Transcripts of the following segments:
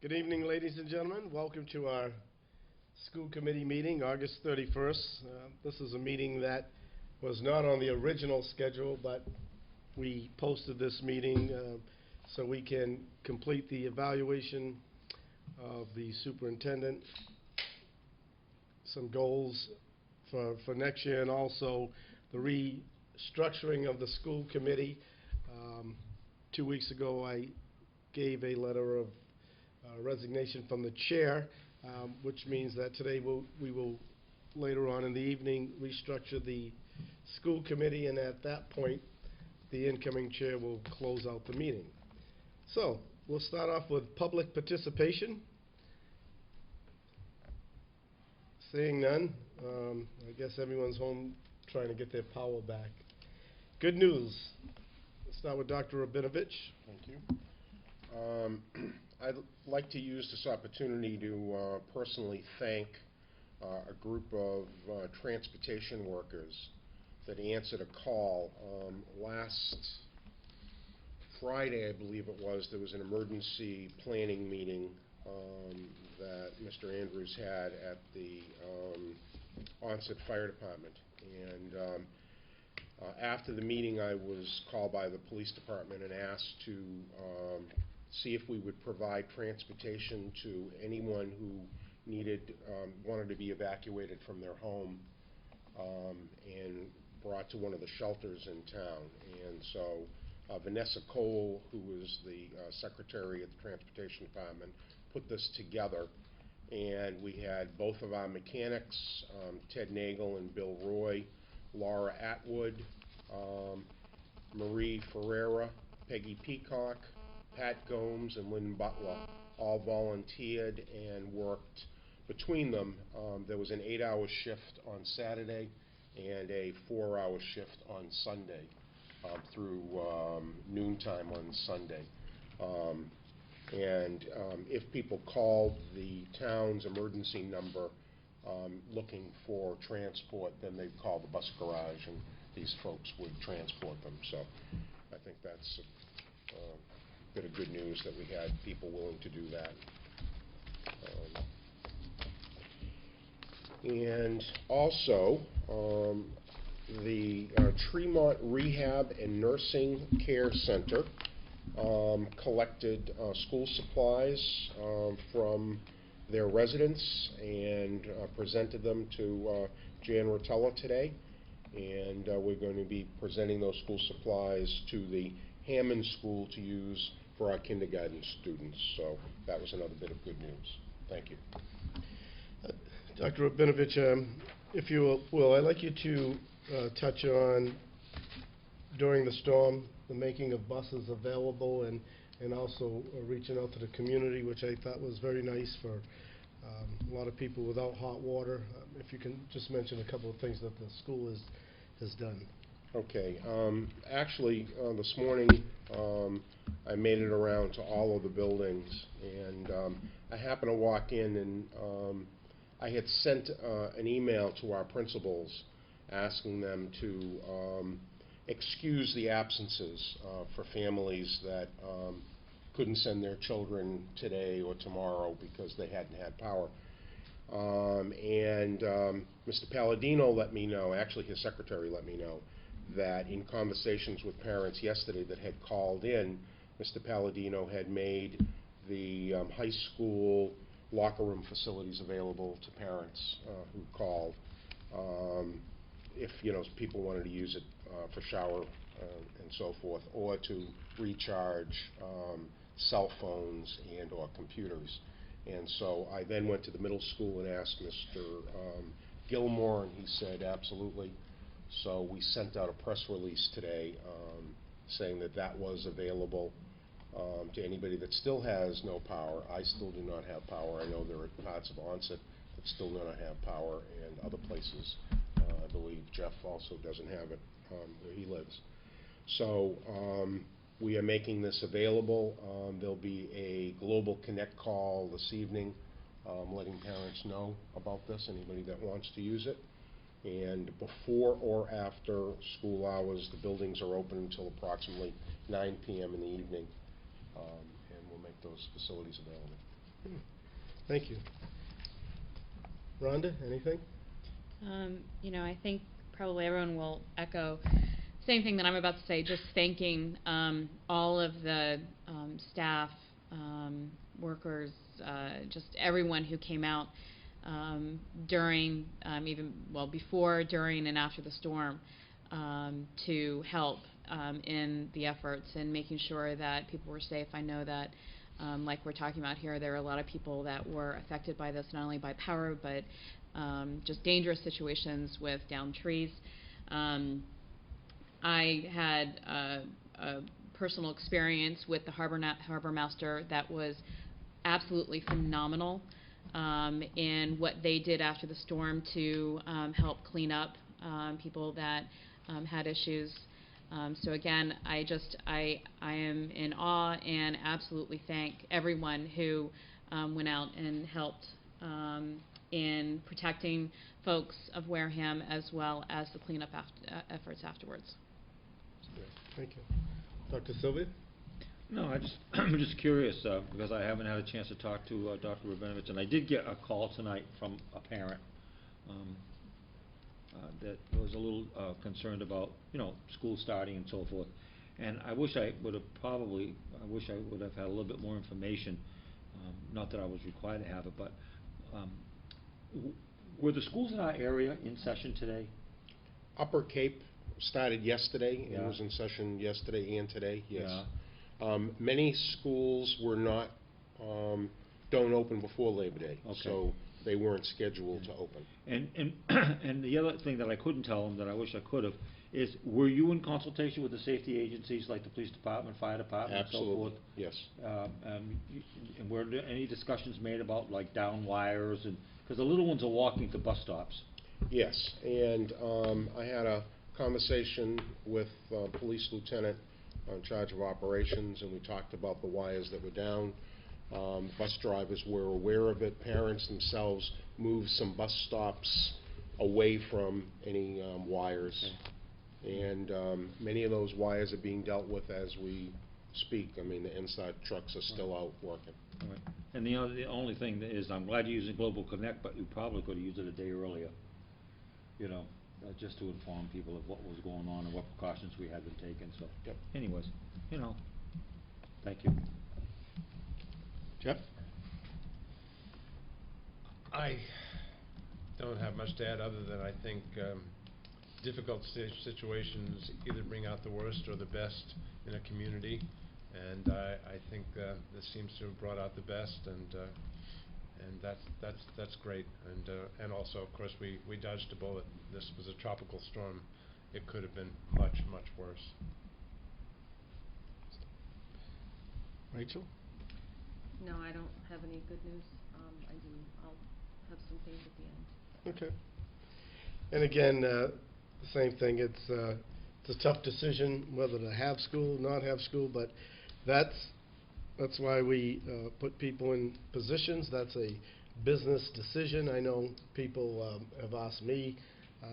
Good evening, ladies and gentlemen. Welcome to our school committee meeting, August 31st. This is a meeting that was not on the original schedule, but we posted this meeting so we can complete the evaluation of the superintendent, some goals for next year, and also the restructuring of the school committee. 2 weeks ago, I gave a letter of resignation from the chair, which means that today we will later on in the evening restructure the school committee, and at that point the incoming chair will close out the meeting. So we'll start off with public participation. Seeing none, I guess everyone's home trying to get their power back. Good news. Let's start with Dr. Rabinovich. Thank you. I'd like to use this opportunity to personally thank a group of transportation workers that answered a call. Last Friday, I believe it was, there was an emergency planning meeting that Mr. Andrews had at the Onset Fire Department. And after the meeting, I was called by the police department and asked to see if we would provide transportation to anyone who wanted to be evacuated from their home and brought to one of the shelters in town. And so Vanessa Cole, who was the secretary at the transportation department, put this together. And we had both of our mechanics, Ted Nagel and Bill Roy, Laura Atwood, Marie Ferreira, Peggy Peacock, Pat Gomes, and Lynn Butler all volunteered and worked. Between them, there was an 8-hour shift on Saturday and a 4-hour shift on Sunday through noontime on Sunday. If people called the town's emergency number looking for transport, then they'd call the bus garage and these folks would transport them. So I think that's a bit of good news that we had people willing to do that. And also, the Tremont Rehab and Nursing Care Center collected school supplies from their residents and presented them to Jan Rotella today. And we're going to be presenting those school supplies to the Hammond School to use for our kindergarten students. So that was another bit of good news. Thank you. Dr. Rabinovich, if you will, I'd like you to touch on, during the storm, the making of buses available and also reaching out to the community, which I thought was very nice for a lot of people without hot water. If you can just mention a couple of things that the school has done. Okay. Actually, this morning I made it around to all of the buildings, and I happened to walk in, and I had sent an email to our principals asking them to excuse the absences for families that couldn't send their children today or tomorrow because they hadn't had power. Mr. Palladino let me know, actually his secretary let me know, that in conversations with parents yesterday that had called in, Mr. Palladino had made the high school locker room facilities available to parents who called. If people wanted to use it for shower and so forth, or to recharge cell phones and or computers. And so I then went to the middle school and asked Mr. Gilmore, and he said absolutely. So we sent out a press release today saying that that was available to anybody that still has no power. I still do not have power. I know there are parts of Onset that still do not have power, and other places. I believe Jeff also doesn't have it where he lives. So we are making this available. There'll be a Global Connect call this evening letting parents know about this, anybody that wants to use it. And before or after school hours, the buildings are open until approximately 9 p.m. in the evening, and we'll make those facilities available. Thank you. Rhonda, anything? You know, I think probably everyone will echo same thing that I'm about to say, just thanking all of the staff, workers, just everyone who came out during, before, during, and after the storm to help in the efforts and making sure that people were safe. I know that, like we're talking about here, there are a lot of people that were affected by this, not only by power, but just dangerous situations with downed trees. I had a personal experience with the harbor master that was absolutely phenomenal in what they did after the storm to help clean up people that had issues. So again, I am in awe and absolutely thank everyone who went out and helped in protecting folks of Wareham, as well as the cleanup efforts afterwards. Thank you. Dr. Sylvia? No, I'm just curious, because I haven't had a chance to talk to Dr. Rabinovich, and I did get a call tonight from a parent that was a little concerned about, school starting and so forth. And I wish I would have had a little bit more information, not that I was required to have it, but were the schools in our area in session today? Upper Cape started yesterday, Yeah. and was in session yesterday and today, yes. Yeah. Many schools were not, don't open before Labor Day, Okay. so they weren't scheduled to open. And the other thing that I couldn't tell them that I wish I could have is, were you in consultation with the safety agencies like the police department, fire department, Absolutely, and so forth? yes. And were there any discussions made about like down wires, and because the little ones are walking to bus stops? Yes, and I had a conversation with Police Lieutenant in charge of operations, and we talked about the wires that were down. Bus drivers were aware of it. Parents themselves moved some bus stops away from any wires. Okay. And many of those wires are being dealt with as we speak. I mean, the inside trucks are still out working. All right. And the only thing is, I'm glad you're using Global Connect, but you probably could have used it a day earlier, just to inform people of what was going on and what precautions we had been taking. So, Yep. anyways, thank you. Jeff? I don't have much to add other than I think difficult situations either bring out the worst or the best in a community, and I think this seems to have brought out the best, and that's great. And also, of course, we dodged a bullet. This was a tropical storm. It could have been much, much worse. Rachel? No, I don't have any good news. I'll have some things at the end. Okay. And again, the same thing. It's a tough decision whether to have school, not have school, but that's why we put people in positions. That's a business decision. I know people have asked me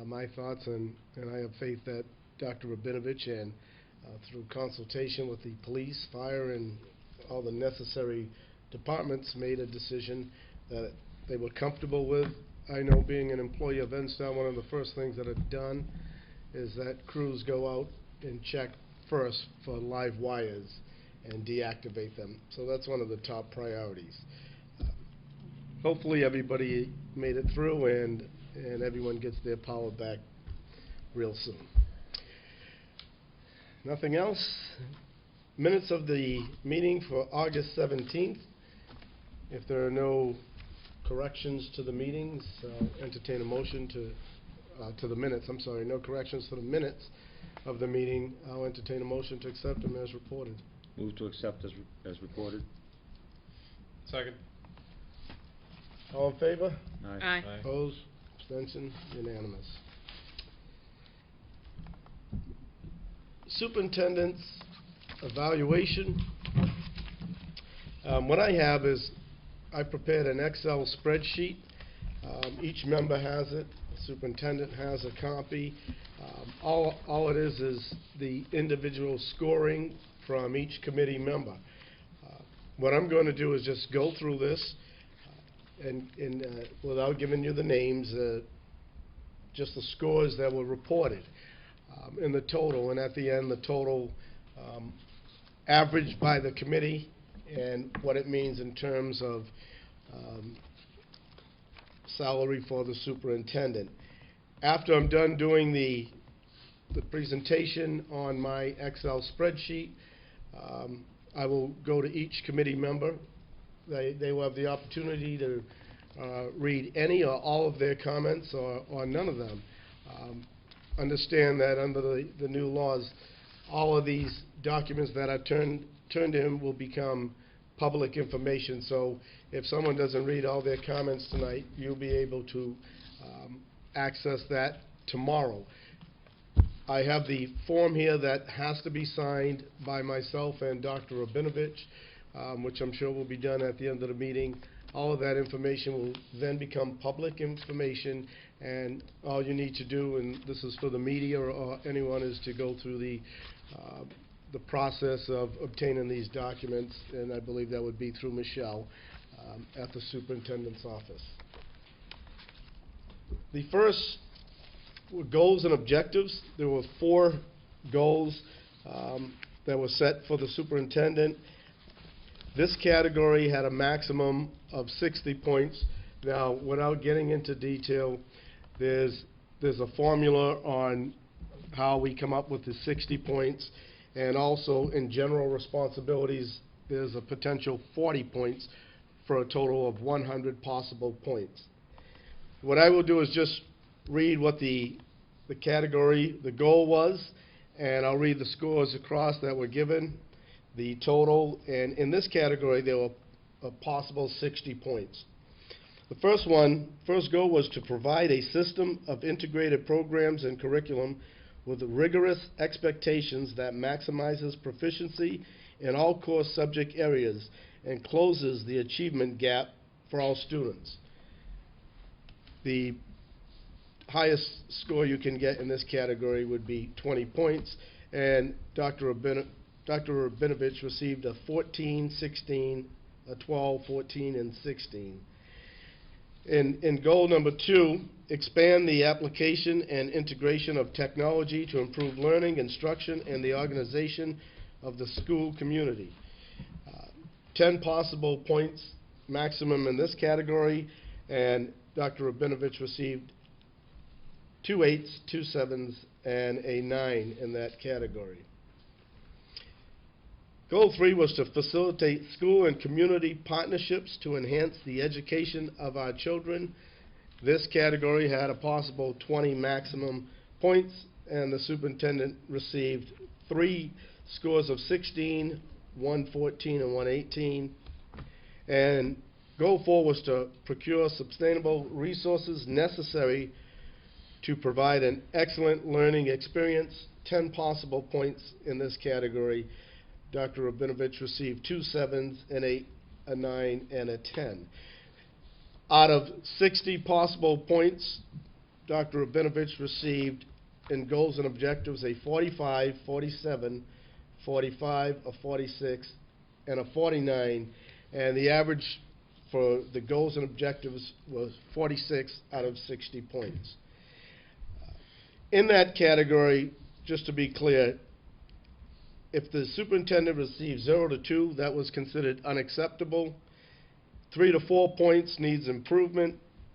my thoughts, and I have faith that Dr. Rabinovich, and through consultation with the police, fire, and all the necessary departments, made a decision that they were comfortable with. I know, being an employee of NSTAR, one of the first things that are done is that crews go out and check first for live wires and deactivate them. So that's one of the top priorities. Hopefully everybody made it through, and everyone gets their power back real soon. Nothing else? Minutes of the meeting for August 17th. If there are no corrections to the meetings, entertain a motion to the minutes. I'm sorry, no corrections to the minutes of the meeting. I'll entertain a motion to accept them as reported. Move to accept as reported. Second. All in favor? Aye. Opposed? Abstention? Unanimous. Superintendent's evaluation. What I have is, I prepared an Excel spreadsheet. Each member has it. The superintendent has a copy. All it is the individual scoring from each committee member. What I'm going to do is just go through this without giving you the names, just the scores that were reported in the total, and at the end, the total averaged by the committee and what it means in terms of salary for the superintendent. After I'm done doing the presentation on my Excel spreadsheet, I will go to each committee member. They will have the opportunity to read any or all of their comments or none of them. Understand that under the new laws, all of these documents that are turned in will become public information. So if someone doesn't read all their comments tonight, you'll be able to access that tomorrow. I have the form here that has to be signed by myself and Dr. Rabinovich, which I'm sure will be done at the end of the meeting. All of that information will then become public information, and all you need to do, and this is for the media or anyone, is to go through the process of obtaining these documents, and I believe that would be through Michelle at the superintendent's office. The first were goals and objectives. There were 4 goals that were set for the superintendent. This category had a maximum of 60 points. Now, without getting into detail, there's a formula on how we come up with the 60 points, and also in general responsibilities, there's a potential 40 points for a total of 100 possible points. What I will do is just read what the category, the goal was, and I'll read the scores across that were given, the total, and in this category there were a possible 60 points. The first goal was to provide a system of integrated programs and curriculum with rigorous expectations that maximizes proficiency in all core subject areas and closes the achievement gap for all students. The highest score you can get in this category would be 20 points, and Dr. Rabinovich received a 14, 16, a 12, 14, and 16. In goal number 2, expand the application and integration of technology to improve learning, instruction, and the organization of the school community. 10 possible points maximum in this category, and Dr. Rabinovich received 2 8s, 2 7s, and a 9 in that category. Goal 3 was to facilitate school and community partnerships to enhance the education of our children. This category had a possible 20 maximum points, and the superintendent received 3 scores of 16, 114, and 118. And goal 4 was to procure sustainable resources necessary to provide an excellent learning experience. 10 possible points in this category. Dr. Rabinovich received 2 7s, an 8, a 9, and a 10. Out of 60 possible points, Dr. Rabinovich received in goals and objectives a 45, 47, 45, a 46, and a 49, and the average for the goals and objectives was 46 out of 60 points. In that category, just to be clear, if the superintendent received 0 to 2, that was considered unacceptable. 3 to 4 points needs improvement.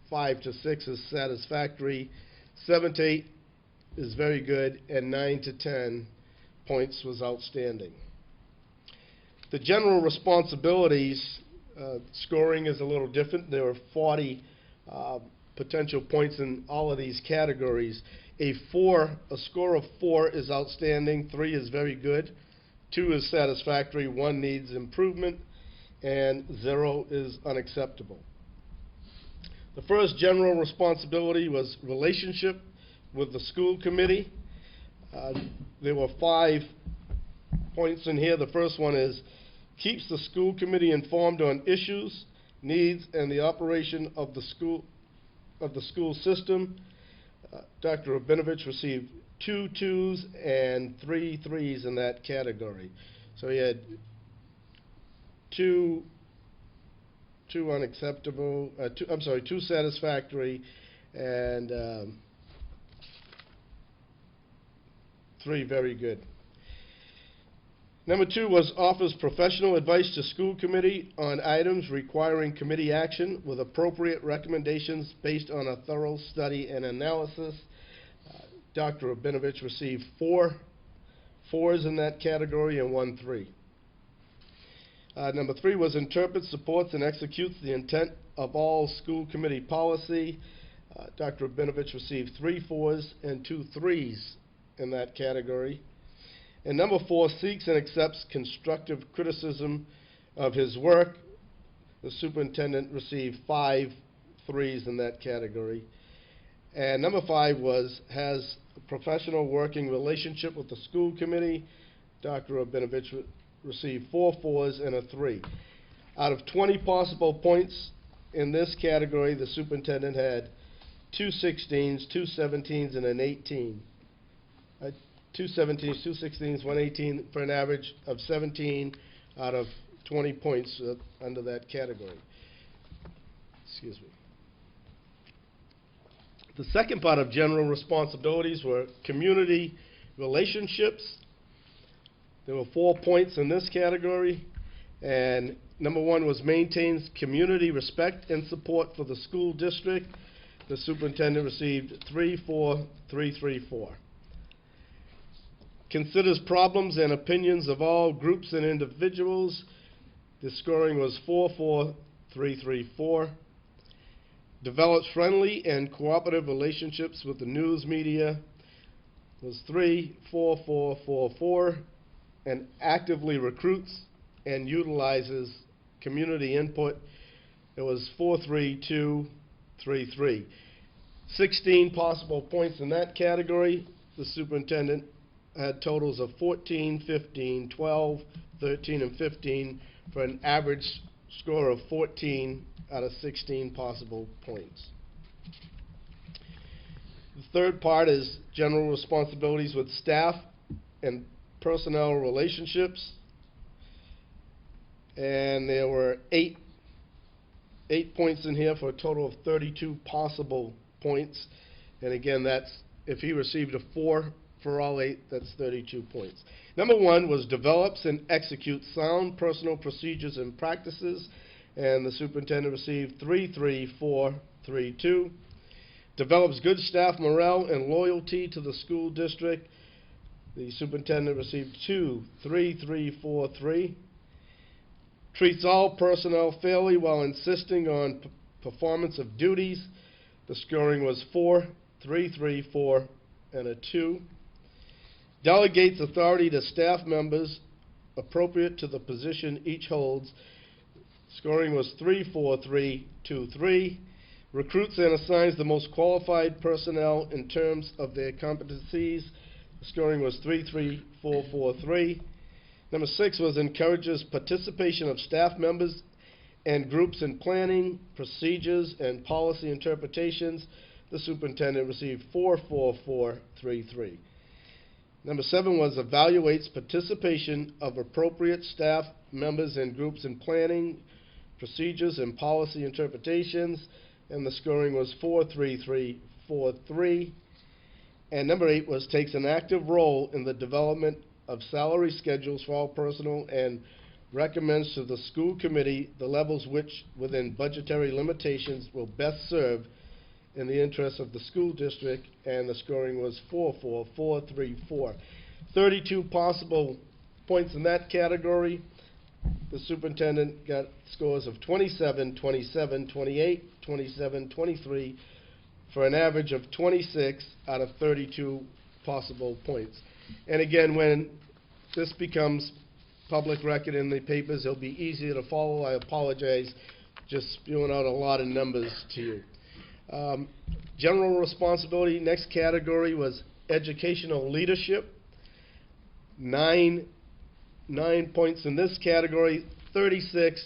5 to 6 is satisfactory. 7 to 8 is very good, and 9 to 10 points was outstanding. The general responsibilities scoring is a little different. There are 40 potential points in all of these categories. A score of 4 is outstanding, 3 is very good, 2 is satisfactory, 1 needs improvement, and 0 is unacceptable. The first general responsibility was relationship with the school committee. There were 5 points in here. The first one is keeps the school committee informed on issues, needs, and the operation of the school system. Dr. Rabinovich received 2 2s and 3 3s in that category. So he had 2 2 unacceptable, I'm sorry, 2 satisfactory, and 3 very good. Number 2 was offers professional advice to school committee on items requiring committee action with appropriate recommendations based on a thorough study and analysis. Dr. Rabinovich received 4 4s in that category and 1 3. Number 3 was interprets, supports, and executes the intent of all school committee policy. Dr. Rabinovich received 3 4s and 2 3s in that category. And number 4, seeks and accepts constructive criticism of his work. The superintendent received 5 3s in that category. And number 5 was has a professional working relationship with the school committee. Dr. Rabinovich received 4 4s and a 3. Out of 20 possible points in this category, the superintendent had 2 16s, 2 17s, and an 18. 2 17s, 2 16s, 1 18, for an average of 17 out of 20 points under that category. Excuse me. The second part of general responsibilities were community relationships. There were 4 points in this category, and number 1 was maintains community respect and support for the school district. The superintendent received 3 4, 3 3 4. Considers problems and opinions of all groups and individuals. The scoring was 4 4, 3 3 4. Develops friendly and cooperative relationships with the news media. Was 3 4 4 4 4. And actively recruits and utilizes community input. It was 4 3 2 3 3. 16 possible points in that category. The superintendent had totals of 14, 15, 12, 13, and 15 for an average score of 14 out of 16 possible points. The third part is general responsibilities with staff and personnel relationships. And there were 8 points in here for a total of 32 possible points. And again, that's if he received a 4 for all 8, that's 32 points. Number 1 was develops and executes sound personal procedures and practices, and the superintendent received 3 3 4 3 2. Develops good staff morale and loyalty to the school district. The superintendent received 2 3 3 4 3. Treats all personnel fairly while insisting on performance of duties. The scoring was 4 3 3 4 and a 2. Delegates authority to staff members appropriate to the position each holds. Scoring was 3 4 3 2 3. Recruits and assigns the most qualified personnel in terms of their competencies. The scoring was 3 3 4 4 3. Number 6 was encourages participation of staff members and groups in planning, procedures, and policy interpretations. The superintendent received 4 4 4 3 3. Number 7 was evaluates participation of appropriate staff members and groups in planning, procedures, and policy interpretations, and the scoring was 4 3 3 4 3. And number 8 was takes an active role in the development of salary schedules for all personnel and recommends to the school committee the levels which, within budgetary limitations, will best serve in the interest of the school district, and the scoring was 4 4 4 3 4. 32 possible points in that category. The superintendent got scores of 27, 27, 28, 27, 23, for an average of 26 out of 32 possible points. And again, when this becomes public record in the papers, it'll be easier to follow. I apologize, just spewing out a lot of numbers to you. General responsibility, next category was educational leadership. 9 points in this category. 36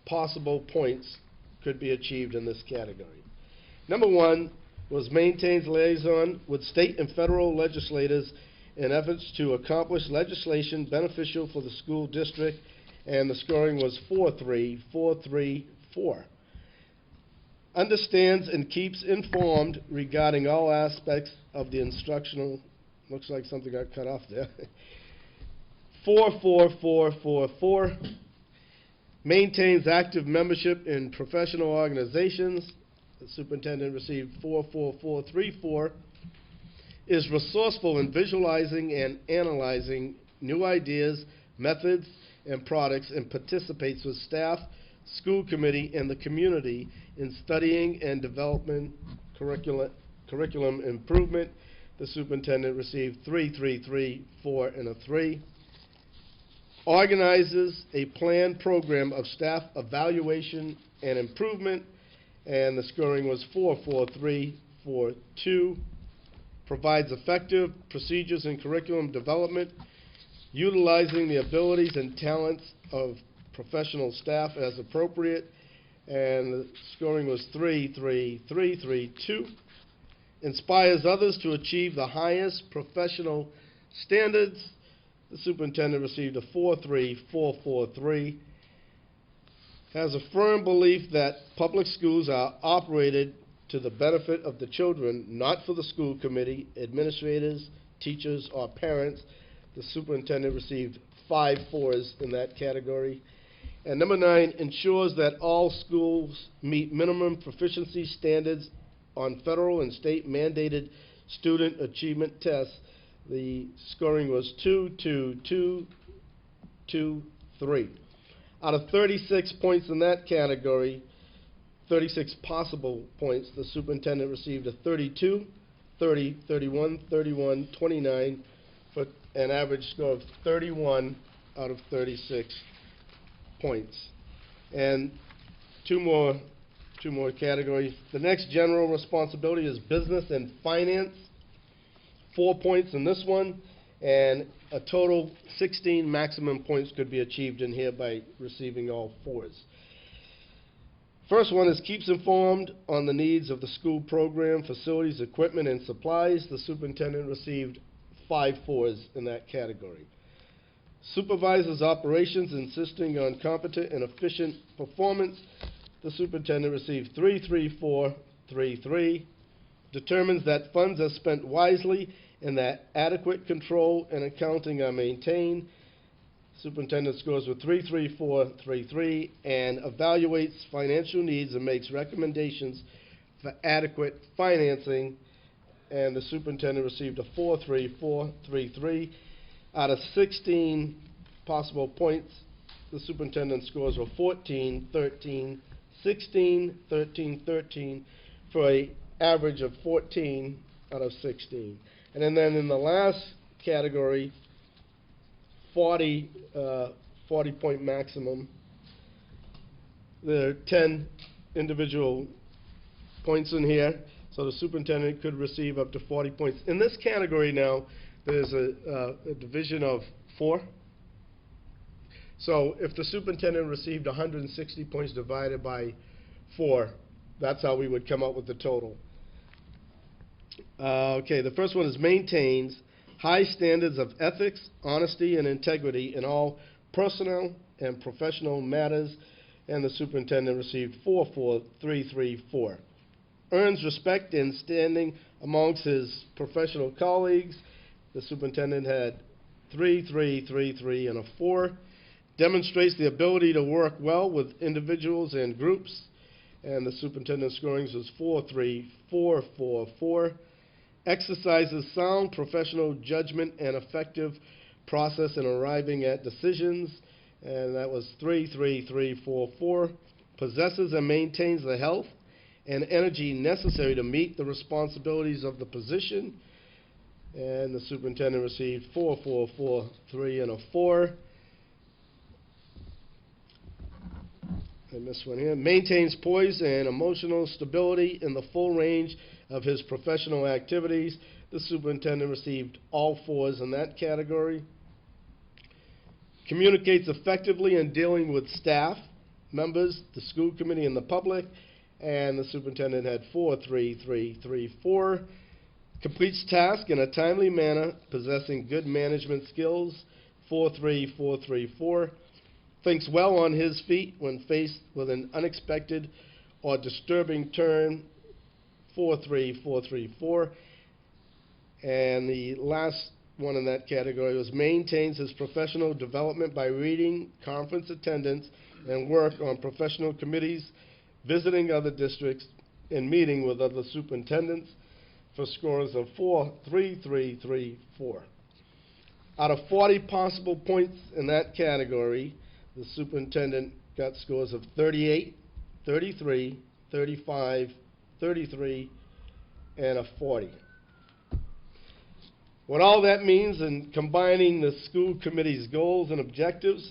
possible points could be achieved in this category. Number 1 was maintains liaison with state and federal legislators in efforts to accomplish legislation beneficial for the school district, and the scoring was 4 3 4 3 4. Understands and keeps informed regarding all aspects of the instructional, looks like something got cut off there. 4. Maintains active membership in professional organizations. The superintendent received 4. Is resourceful in visualizing and analyzing new ideas, methods, and products, and participates with staff, school committee, and the community in studying and development curriculum improvement. The superintendent received 3, 4, and a 3. Organizes a planned program of staff evaluation and improvement, and the scoring was 4, 2. Provides effective procedures in curriculum development, utilizing the abilities and talents of professional staff as appropriate, and the scoring was 3, 2. Inspires others to achieve the highest professional standards. The superintendent received a 4, 3. Has a firm belief that public schools are operated to the benefit of the children, not for the school committee, administrators, teachers, or parents. The superintendent received 5 4s in that category. And number 9, ensures that all schools meet minimum proficiency standards on federal and state mandated student achievement tests. The scoring was 2, 3. Out of 36 points in that category, 36 possible points, the superintendent received a 32, 30, 31, 31, 29, for an average score of 31 out of 36 points. And two more categories. The next general responsibility is business and finance. 4 points in this one, and a total 16 maximum points could be achieved in here by receiving all 4s. First one is keeps informed on the needs of the school program, facilities, equipment, and supplies. The superintendent received 5 4s in that category. Supervises operations, insisting on competent and efficient performance. The superintendent received 3, 4, 3. Determines that funds are spent wisely and that adequate control and accounting are maintained. Superintendent scores with 3, 4, 3, and evaluates financial needs and makes recommendations for adequate financing. And the superintendent received a 4, 3. Out of 16 possible points, the superintendent scores were 14, 13, 16, 13, for an average of 14 out of 16. And then in the last category, 40-point maximum. There are 10 individual points in here, so the superintendent could receive up to 40 points. In this category now, there's a division of 4. So if the superintendent received 160 points divided by 4, that's how we would come up with the total. Okay, the first one is maintains high standards of ethics, honesty, and integrity in all personnel and professional matters, and the superintendent received 4, 3. Earns respect and standing amongst his professional colleagues. The superintendent had 3, and a 4. Demonstrates the ability to work well with individuals and groups, and the superintendent's scorings was 4, 3, 4. Exercises sound professional judgment and effective process in arriving at decisions, and that was 3, 4. Possesses and maintains the health and energy necessary to meet the responsibilities of the position, and the superintendent received 4, 3, and a 4. And this one here, maintains poise and emotional stability in the full range of his professional activities. The superintendent received all 4s in that category. Communicates effectively in dealing with staff, members, the school committee, and the public. And the superintendent had 4, 3, 4. Completes tasks in a timely manner, possessing good management skills. 4, 3, 4. thinks well on his feet when faced with an unexpected or disturbing turn, 43434. And the last one in that category was maintains his professional development by reading, conference attendance, and work on professional committees, visiting other districts, and meeting with other superintendents, for scores of 43334. Out of 40 possible points in that category, the superintendent got scores of 38, 33, 35, 33, and a 40. What all that means in combining the school committee's goals and objectives,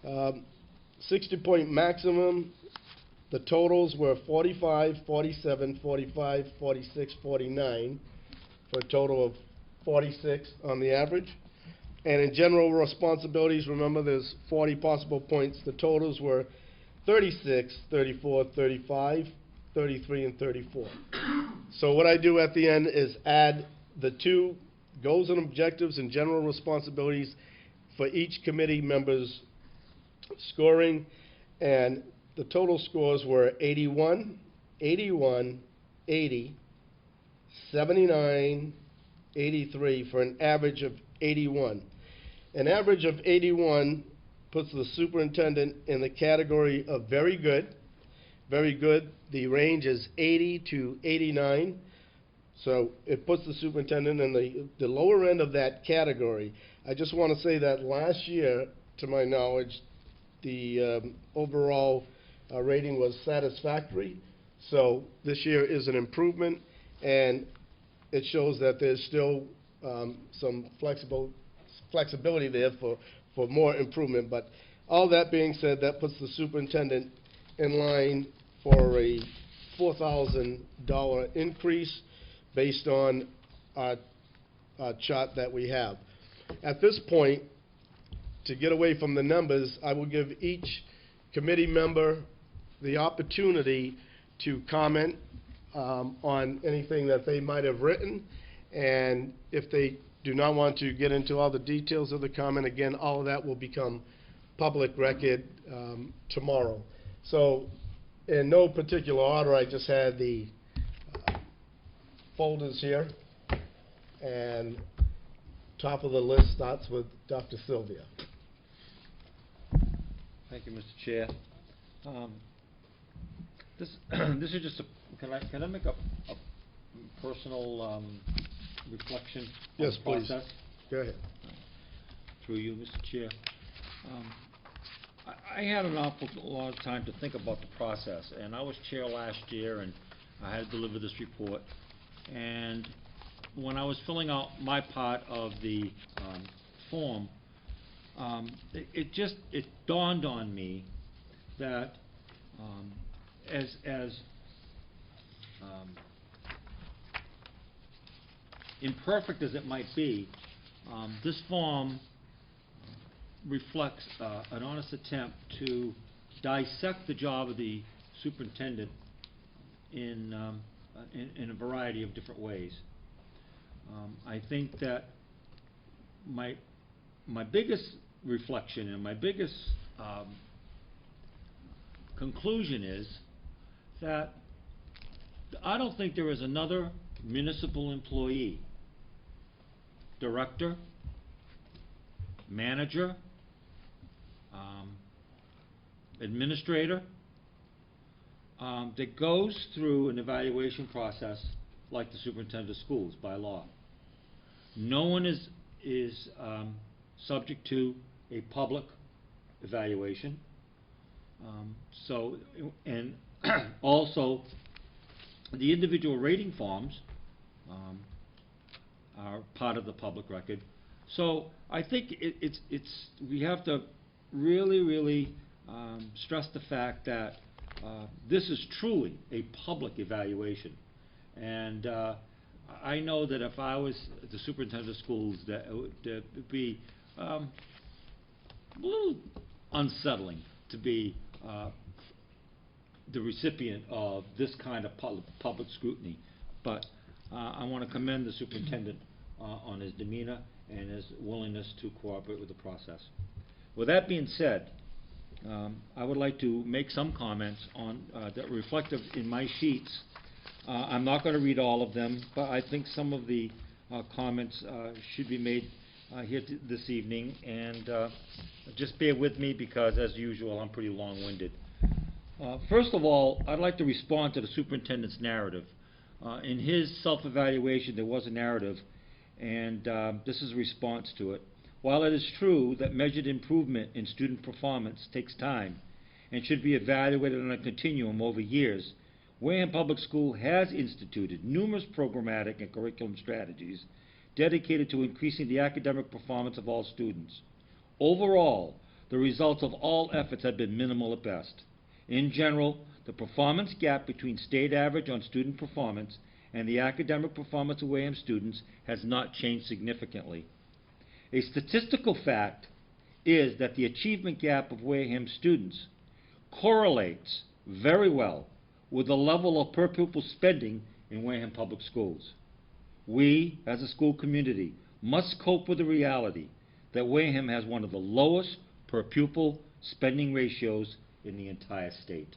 60-point maximum, the totals were 45, 47, 45, 46, 49, for a total of 46 on the average. And in general responsibilities, remember there's 40 possible points. The totals were 36, 34, 35, 33, and 34. So what I do at the end is add the two goals and objectives and general responsibilities for each committee member's scoring, and the total scores were 81, 81, 80, 79, 83, for an average of 81. An average of 81 puts the superintendent in the category of very good. Very good, the range is 80 to 89. So it puts the superintendent in the lower end of that category. I just want to say that last year, to my knowledge, the overall rating was satisfactory. So this year is an improvement, and it shows that there's still some flexibility there for more improvement. But all that being said, that puts the superintendent in line for a $4,000 increase based on our chart that we have. At this point, to get away from the numbers, I will give each committee member the opportunity to comment on anything that they might have written, and if they do not want to get into all the details of the comment, again, all of that will become public record tomorrow. So in no particular order, I just had the folders here, and top of the list starts with Dr. Sylvia. Thank you, Mr. Chair. This is just a, can I make a personal reflection on Yes, the please. process? Go ahead. Through you, Mr. Chair. I had an awful lot of time to think about the process, and I was chair last year, and I had to deliver this report. And when I was filling out my part of the form, it dawned on me that as imperfect as it might be, this form reflects an honest attempt to dissect the job of the superintendent in a variety of different ways. I think that my biggest reflection and my biggest conclusion is that I don't think there is another municipal employee, director, manager, administrator, that goes through an evaluation process like the superintendent of schools by law. No one is subject to a public evaluation. And also, the individual rating forms are part of the public record. So I think we have to really stress the fact that this is truly a public evaluation. And I know that if I was the superintendent of schools, that it would be a little unsettling to be the recipient of this kind of public scrutiny. But I want to commend the superintendent on his demeanor and his willingness to cooperate with the process. With that being said, I would like to make some comments on, that are reflective in my sheets. I'm not going to read all of them, but I think some of the comments should be made here this evening, and just bear with me because, as usual, I'm pretty long-winded. First of all, I'd like to respond to the superintendent's narrative. In his self-evaluation, there was a narrative, and this is a response to it. While it is true that measured improvement in student performance takes time and should be evaluated on a continuum over years, Wareham Public School has instituted numerous programmatic and curriculum strategies dedicated to increasing the academic performance of all students. Overall, the results of all efforts have been minimal at best. In general, the performance gap between state average on student performance and the academic performance of Wareham students has not changed significantly. A statistical fact is that the achievement gap of Wareham students correlates very well with the level of per pupil spending in Wareham Public Schools. We, as a school community, must cope with the reality that Wareham has one of the lowest per pupil spending ratios in the entire state.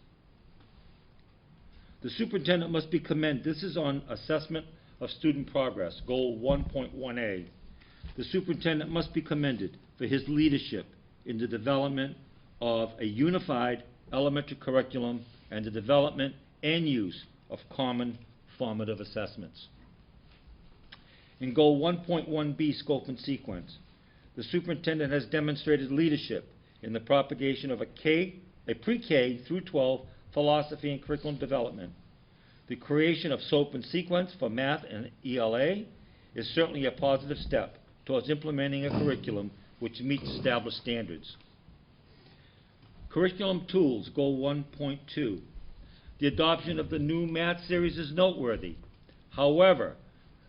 The superintendent must be commended. This is on assessment of student progress, goal 1.1a. The superintendent must be commended for his leadership in the development of a unified elementary curriculum and the development and use of common formative assessments. In goal 1.1b, scope and sequence, the superintendent has demonstrated leadership in the propagation of a pre-K through 12 philosophy and curriculum development. The creation of SOAP and sequence for math and ELA is certainly a positive step towards implementing a curriculum which meets established standards. Curriculum tools, goal 1.2. The adoption of the new math series is noteworthy. However,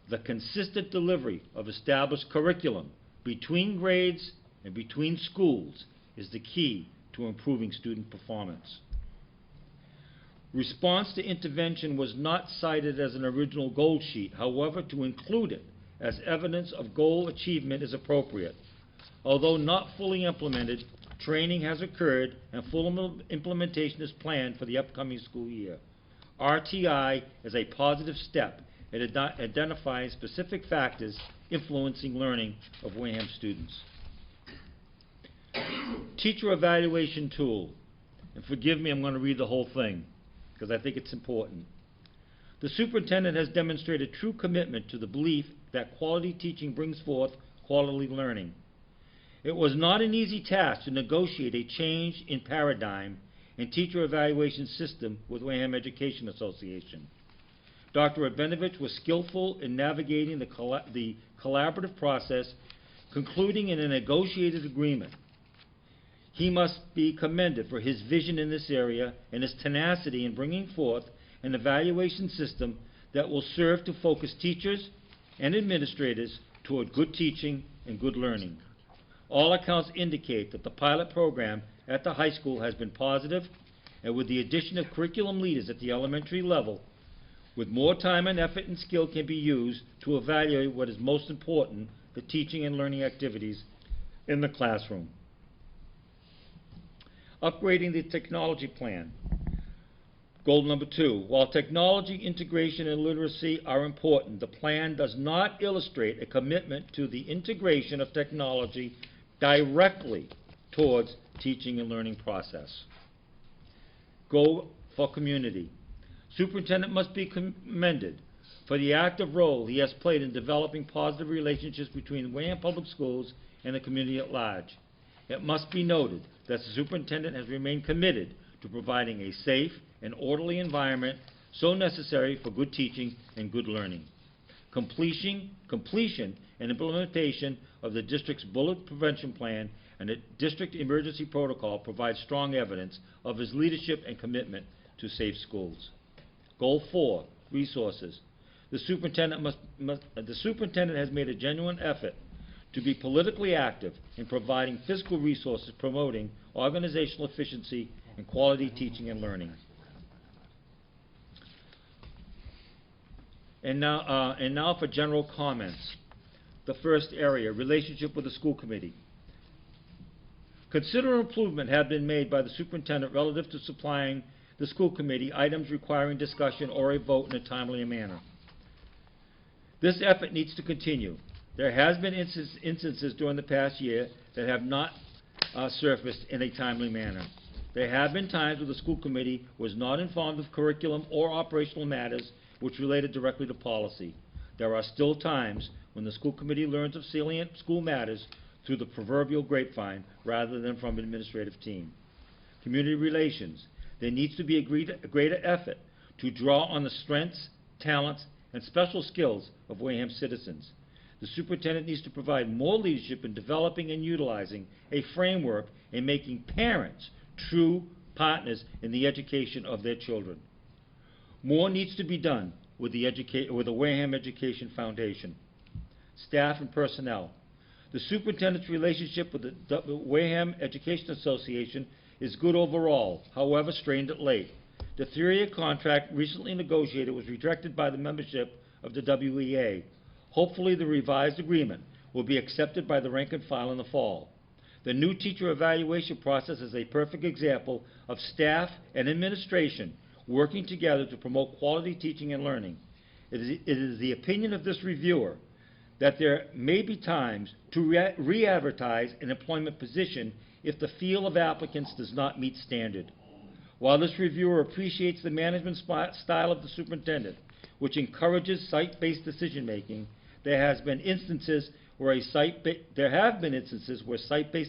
the consistent delivery of established curriculum between grades and between schools is the key to improving student performance. Response to intervention was not cited as an original goal sheet. However, to include it as evidence of goal achievement is appropriate. Although not fully implemented, training has occurred and full implementation is planned for the upcoming school year. RTI is a positive step in identifying specific factors influencing learning of Wareham students. Teacher evaluation tool. And forgive me, I'm going to read the whole thing because I think it's important. The superintendent has demonstrated true commitment to the belief that quality teaching brings forth quality learning. It was not an easy task to negotiate a change in paradigm and teacher evaluation system with Wareham Education Association. Dr. Rabinovich was skillful in navigating the collaborative process, concluding in a negotiated agreement. He must be commended for his vision in this area and his tenacity in bringing forth an evaluation system that will serve to focus teachers and administrators toward good teaching and good learning. All accounts indicate that the pilot program at the high school has been positive, and with the addition of curriculum leaders at the elementary level, with more time and effort and skill can be used to evaluate what is most important, the teaching and learning activities in the classroom. Upgrading the technology plan. Goal number 2, while technology integration and literacy are important, the plan does not illustrate a commitment to the integration of technology directly towards teaching and learning process. Goal for community. Superintendent must be commended for the active role he has played in developing positive relationships between Wareham Public Schools and the community at large. It must be noted that the superintendent has remained committed to providing a safe and orderly environment so necessary for good teaching and good learning. Completion and implementation of the district's bullet prevention plan and the district emergency protocol provide strong evidence of his leadership and commitment to safe schools. Goal 4, resources. The superintendent has made a genuine effort to be politically active in providing physical resources promoting organizational efficiency and quality teaching and learning. And now for general comments. The first area, relationship with the school committee. Considerable improvement have been made by the superintendent relative to supplying the school committee items requiring discussion or a vote in a timely manner. This effort needs to continue. There has been instances during the past year that have not surfaced in a timely manner. There have been times where the school committee was not informed of curriculum or operational matters which related directly to policy. There are still times when the school committee learns of salient school matters through the proverbial grapevine rather than from an administrative team. Community relations. There needs to be a greater effort to draw on the strengths, talents, and special skills of Wareham citizens. The superintendent needs to provide more leadership in developing and utilizing a framework in making parents true partners in the education of their children. More needs to be done with the Wareham Education Foundation. Staff and personnel. The superintendent's relationship with the Wareham Education Association is good overall, however strained at late. The 3-year contract recently negotiated was rejected by the membership of the WEA. Hopefully the revised agreement will be accepted by the rank and file in the fall. The new teacher evaluation process is a perfect example of staff and administration working together to promote quality teaching and learning. It is the opinion of this reviewer that there may be times to re-advertise an employment position if the field of applicants does not meet standard. While this reviewer appreciates the management style of the superintendent, which encourages site-based decision-making, there have been instances where site-based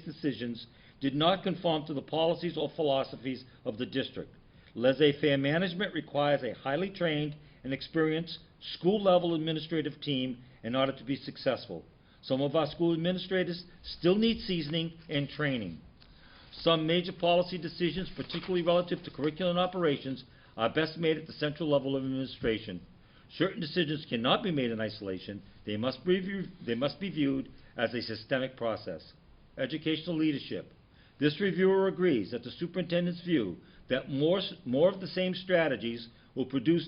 decisions did not conform to the policies or philosophies of the district. Laissez-faire management requires a highly trained and experienced school-level administrative team in order to be successful. Some of our school administrators still need seasoning and training. Some major policy decisions, particularly relative to curriculum operations, are best made at the central level of administration. Certain decisions cannot be made in isolation. They must be viewed as a systemic process. Educational leadership. This reviewer agrees that the superintendent's view that more of the same strategies will produce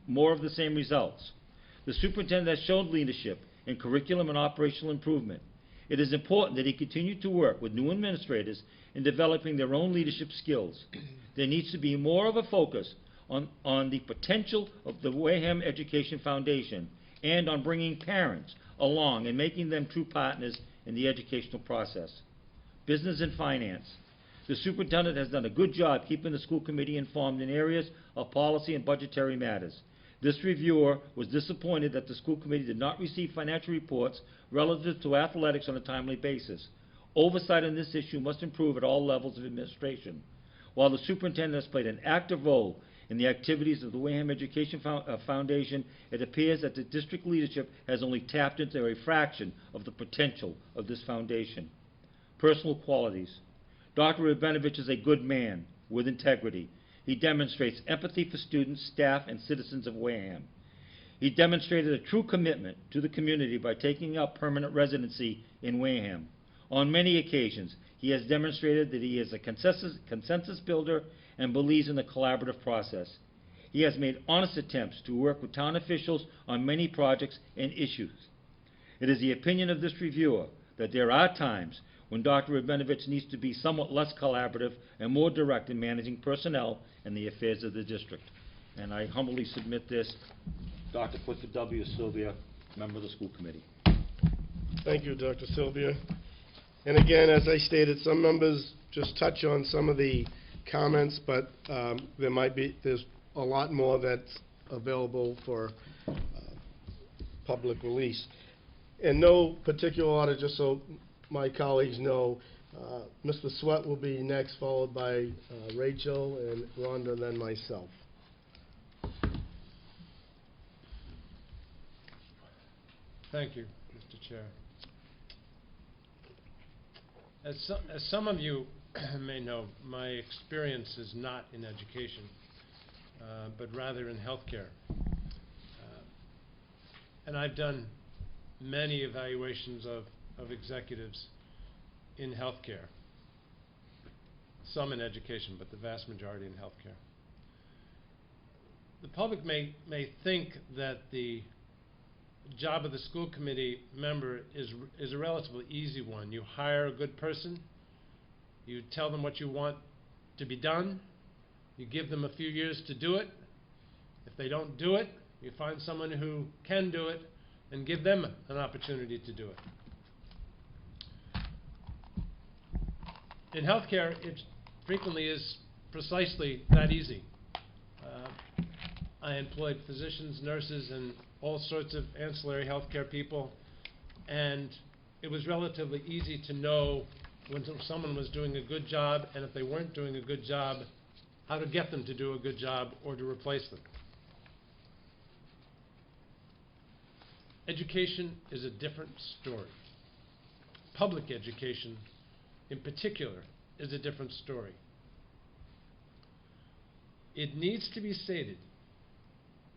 more of the same results. The superintendent has shown leadership in curriculum and operational improvement. It is important that he continue to work with new administrators in developing their own leadership skills. There needs to be more of a focus on the potential of the Wareham Education Foundation and on bringing parents along and making them true partners in the educational process. Business and finance. The superintendent has done a good job keeping the school committee informed in areas of policy and budgetary matters. This reviewer was disappointed that the school committee did not receive financial reports relative to athletics on a timely basis. Oversight on this issue must improve at all levels of administration. While the superintendent has played an active role in the activities of the Wareham Education Foundation, it appears that the district leadership has only tapped into a fraction of the potential of this foundation. Personal qualities. Dr. Rabinovich is a good man with integrity. He demonstrates empathy for students, staff, and citizens of Wareham. He demonstrated a true commitment to the community by taking up permanent residency in Wareham. On many occasions, he has demonstrated that he is a consensus builder and believes in the collaborative process. He has made honest attempts to work with town officials on many projects and issues. It is the opinion of this reviewer that there are times when Dr. Rabinovich needs to be somewhat less collaborative and more direct in managing personnel and the affairs of the district. And I humbly submit this, Dr. Clifford W. Sylvia, member of the school committee. Thank you, Dr. Sylvia. And again, as I stated, some members just touch on some of the comments, but there's a lot more that's available for public release. In no particular order, just so my colleagues know, Mr. Sweat will be next, followed by Rachel and Rhonda, and then myself. Thank you, Mr. Chair. As some of you may know, my experience is not in education, but rather in healthcare. And I've done many evaluations of executives in healthcare. Some in education, but the vast majority in healthcare. The public may think that the job of the school committee member is a relatively easy one. You hire a good person, You tell them what you want to be done. You give them a few years to do it. If they don't do it, you find someone who can do it and give them an opportunity to do it. In healthcare, it frequently is precisely that easy. I employed physicians, nurses, and all sorts of ancillary healthcare people, and it was relatively easy to know when someone was doing a good job, and if they weren't doing a good job, how to get them to do a good job or to replace them. Education is a different story. Public education, in particular, is a different story. It needs to be stated,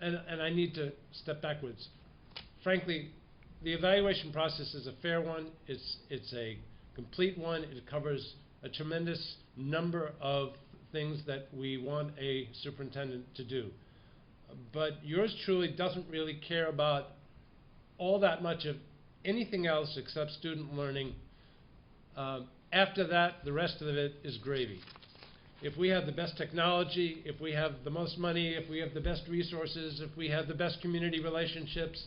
and I need to step backwards. Frankly, the evaluation process is a fair one. It's a complete one. It covers a tremendous number of things that we want a superintendent to do. But yours truly doesn't really care about all that much of anything else except student learning. After that, the rest of it is gravy. If we have the best technology, if we have the most money, if we have the best resources, if we have the best community relationships,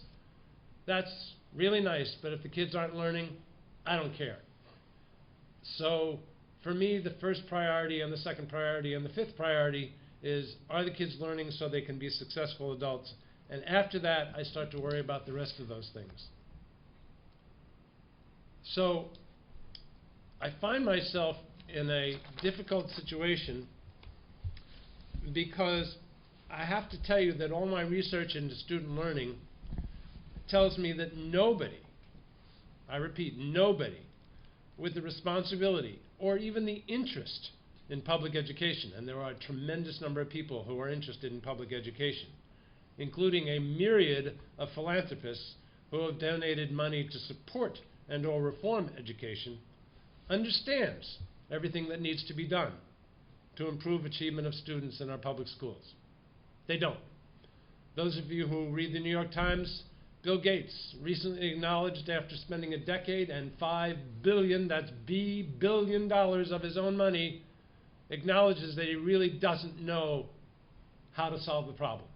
that's really nice. But if the kids aren't learning, I don't care. So for me, the first priority and the second priority and the fifth priority is, are the kids learning so they can be successful adults? And after that, I start to worry about the rest of those things. So I find myself in a difficult situation because I have to tell you that all my research into student learning tells me that nobody, I repeat, nobody with the responsibility or even the interest in public education, and there are a tremendous number of people who are interested in public education, including a myriad of philanthropists who have donated money to support and or reform education, understands everything that needs to be done to improve achievement of students in our public schools. They don't. Those of you who read the New York Times, Bill Gates recently acknowledged, after spending a decade and $5 billion, that's billion dollars of his own money, acknowledges that he really doesn't know how to solve the problem.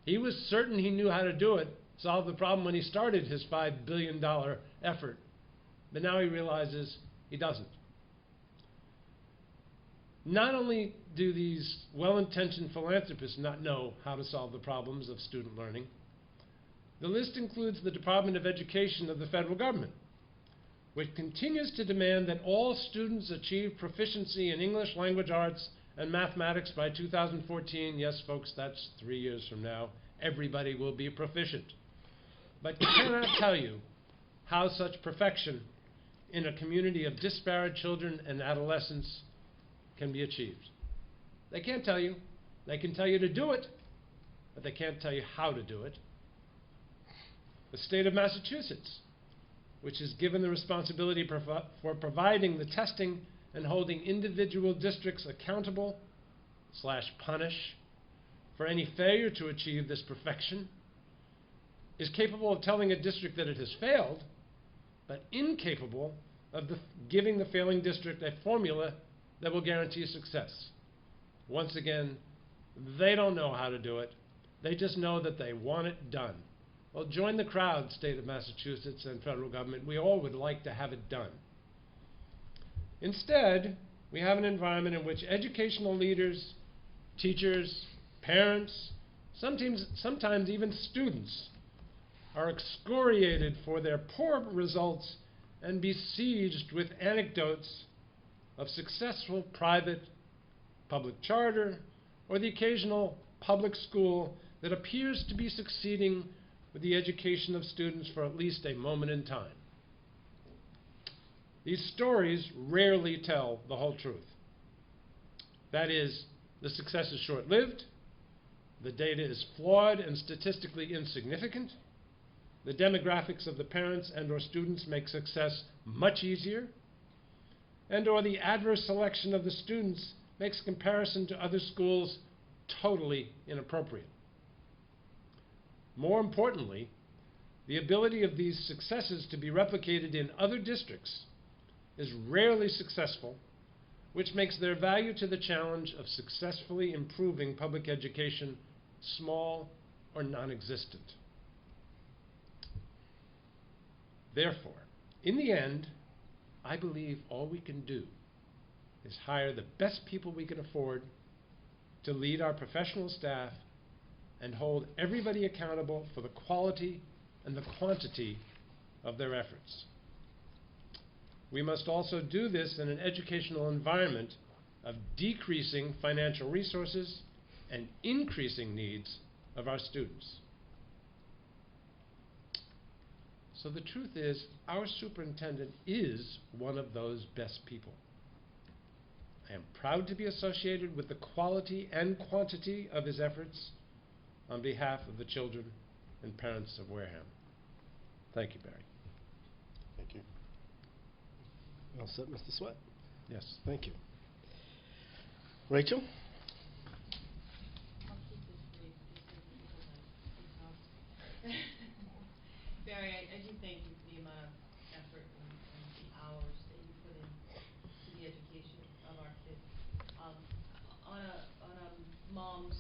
He was certain he knew how to do it, solve the problem, when he started his $5 billion effort. But now he realizes he doesn't. Not only do these well-intentioned philanthropists not know how to solve the problems of student learning, the list includes the Department of Education of the federal government, which continues to demand that all students achieve proficiency in English, language arts, and mathematics by 2014. Yes, folks, that's 3 years from now. Everybody will be proficient. But cannot tell you how such perfection in a community of disparate children and adolescents can be achieved. They can't tell you. They can tell you to do it, but they can't tell you how to do it. The state of Massachusetts, which is given the responsibility for providing the testing and holding individual districts accountable / punish for any failure to achieve this perfection, is capable of telling a district that it has failed, but incapable of giving the failing district a formula that will guarantee success. Once again, they don't know how to do it. They just know that they want it done. Well, join the crowd, state of Massachusetts and federal government. We all would like to have it done. Instead, we have an environment in which educational leaders, teachers, parents, sometimes even students are excoriated for their poor results and besieged with anecdotes of successful private, public charter, or the occasional public school that appears to be succeeding with the education of students for at least a moment in time. These stories rarely tell the whole truth. That is, the success is short-lived, the data is flawed and statistically insignificant, the demographics of the parents and or students make success much easier, and or the adverse selection of the students makes comparison to other schools totally inappropriate. More importantly, the ability of these successes to be replicated in other districts is rarely successful which makes their value to the challenge of successfully improving public education small or non-existent. Therefore, in the end, I believe all we can do is hire the best people we can afford to lead our professional staff and hold everybody accountable for the quality and the quantity of their efforts. We must also do this in an educational environment of decreasing financial resources and increasing needs of our students. So the truth is, our superintendent is one of those best people. I am proud to be associated with the quality and quantity of his efforts on behalf of the children and parents of Wareham. Thank you, Barry. Thank you. All set, Mr. Sweat? Yes. Thank you. Rachel? I'll keep this brief because I'm exhausted. Barry, I do thank you for the amount of effort and the hours that you put in to the education of our kids. On a mom's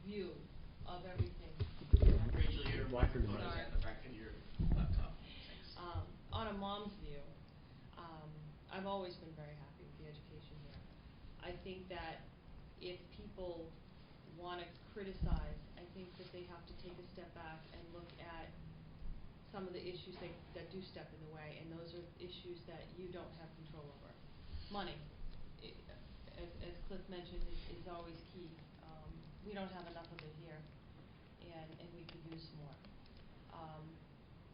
view of everything. Rachel, your microphone is Sorry. at the back of your laptop. Thanks. On a mom's view, I've always been very happy with the education here. I think that if people want to criticize, I think that they have to take a step back and look at some of the issues that do step in the way, and those are issues that you don't have control over. Money, as Cliff mentioned, is always key. We don't have enough of it here, and we could use more.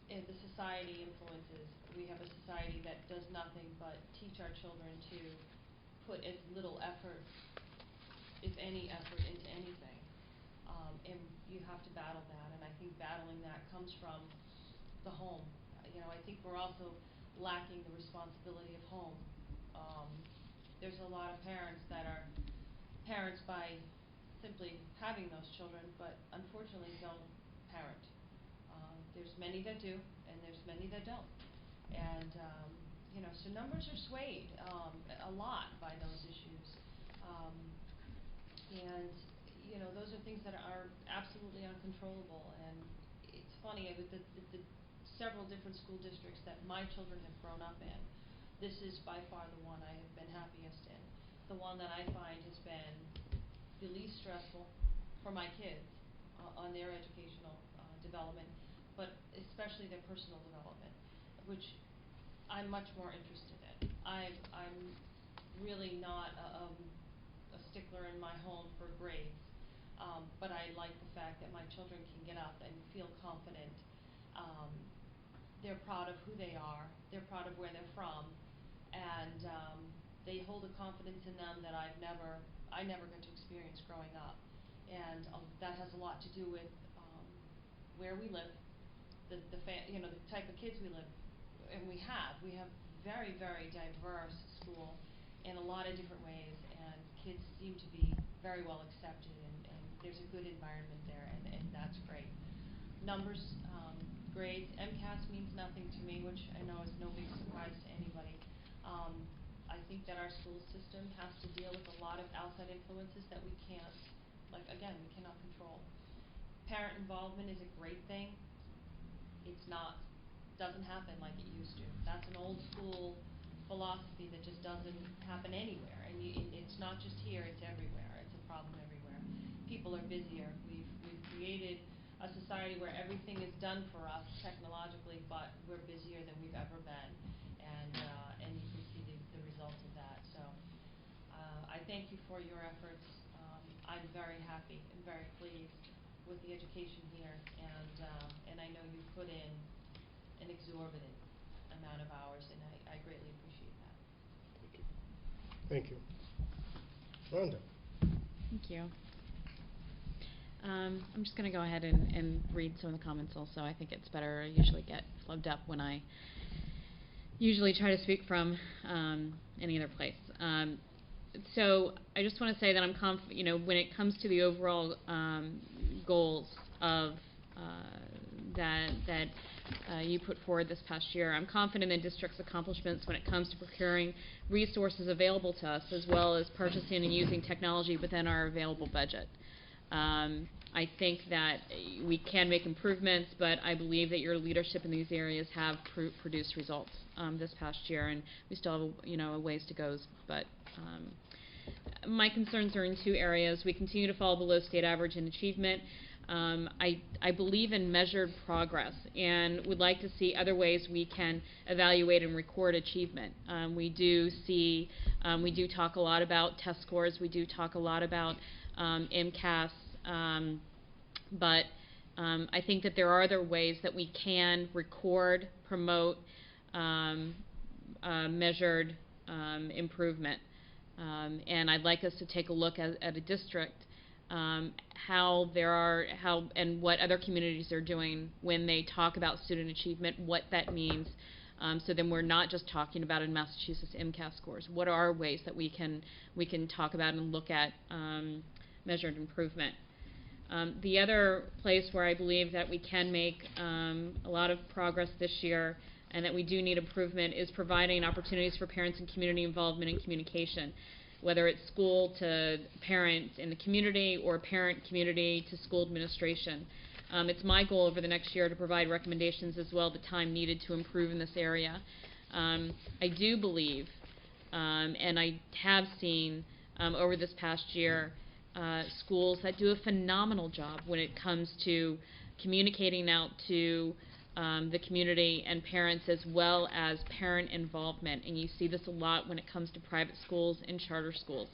And the society influences. We have a society that does nothing but teach our children to put as little effort, if any effort, into anything. And you have to battle that, and I think battling that comes from the home. I think we're also lacking the responsibility of home. There's a lot of parents that are parents by simply having those children, but unfortunately don't parent. There's many that do, and there's many that don't. And, so numbers are swayed a lot by those issues. And, those are things that are absolutely uncontrollable. And it's funny, with the several different school districts that my children have grown up in, this is by far the one I have been happiest in. The one that I find has been the least stressful for my kids on their educational development, but especially their personal development, which I'm much more interested in. I'm really not a stickler in my home for grades, but I like the fact that my children can get up and feel confident. They're proud of who they are, they're proud of where they're from, and they hold a confidence in them that I never got to experience growing up. And that has a lot to do with where we live, the type of kids we live, and we have very, very diverse school in a lot of different ways, and kids seem to be very well accepted, and there's a good environment there, and that's great. Numbers, grades, MCAS means nothing to me, which I know is no big surprise to anybody. I think that our school system has to deal with a lot of outside influences that we can't, we cannot control. Parent involvement is a great thing. Doesn't happen like it used to. That's an old school philosophy that just doesn't happen anywhere. And it's not just here, it's everywhere. It's a problem everywhere. People are busier. We've created a society where everything is done for us technologically, but we're busier than we've ever been. And you can see the result of that. So I thank you for your efforts. I'm very happy and very pleased with the education here, and I know you've put in an exorbitant amount of hours, and I greatly appreciate that. Thank you. Rhonda? Thank you. I'm just going to go ahead and read some of the comments also. I think it's better. I usually get flubbed up when I usually try to speak from any other place. So I just want to say that I'm when it comes to the overall goals of that you put forward this past year. I'm confident in the district's accomplishments when it comes to procuring resources available to us, as well as purchasing and using technology within our available budget. I think that we can make improvements, but I believe that your leadership in these areas have produced results this past year, and we still have a ways to go. But my concerns are in two areas. We continue to fall below state average in achievement. I believe in measured progress and would like to see other ways we can evaluate and record achievement. We do talk a lot about test scores. We do talk a lot about MCAS. But I think that there are other ways that we can record, promote measured improvement. And I'd like us to take a look at a district how and what other communities are doing when they talk about student achievement, what that means. So then we're not just talking about in Massachusetts MCAS scores. What are ways that we can talk about and look at measured improvement? The other place where I believe that we can make a lot of progress this year and that we do need improvement is providing opportunities for parents and community involvement and communication, whether it's school to parents in the community or parent community to school administration. It's my goal over the next year to provide recommendations as well the time needed to improve in this area. I do believe, and I have seen over this past year, schools that do a phenomenal job when it comes to communicating out to the community and parents, as well as parent involvement. And you see this a lot when it comes to private schools and charter schools.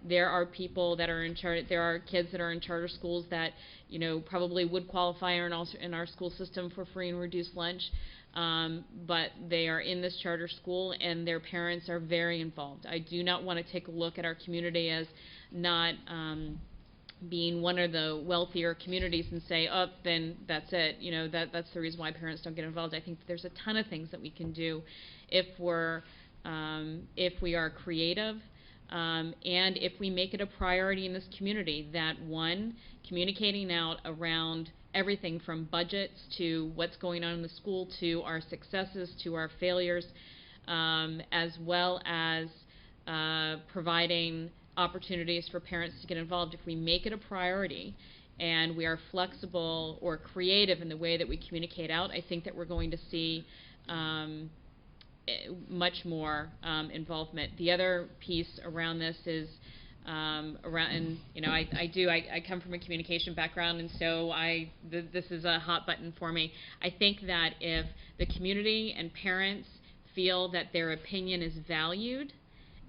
There are people that are in there are kids that are in charter schools that probably would qualify in our school system for free and reduced lunch, but they are in this charter school and their parents are very involved. I do not want to take a look at our community as not being one of the wealthier communities and say, oh, then that's it. That's the reason why parents don't get involved. I think that there's a ton of things that we can do if we are creative and if we make it a priority in this community that, one, communicating out around everything from budgets to what's going on in the school to our successes to our failures, as well as providing opportunities for parents to get involved. If we make it a priority and we are flexible or creative in the way that we communicate out, I think that we're going to see much more involvement. The other piece around this is I come from a communication background, and so this is a hot button for me. I think that if the community and parents feel that their opinion is valued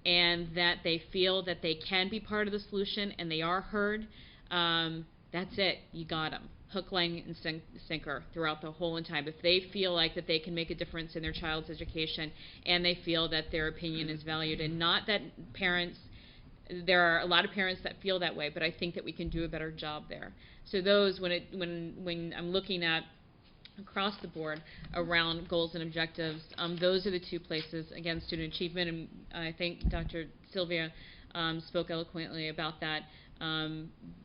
and that they feel that they can be part of the solution and they are heard, that's it. You got them. Hook, line, and sinker throughout the whole time. If they feel like that they can make a difference in their child's education and they feel that their opinion is valued, and not that there are a lot of parents that feel that way, but I think that we can do a better job there. So those, when I'm looking at across the board around goals and objectives, those are the two places. Again, student achievement, and I think Dr. Sylvia spoke eloquently about that.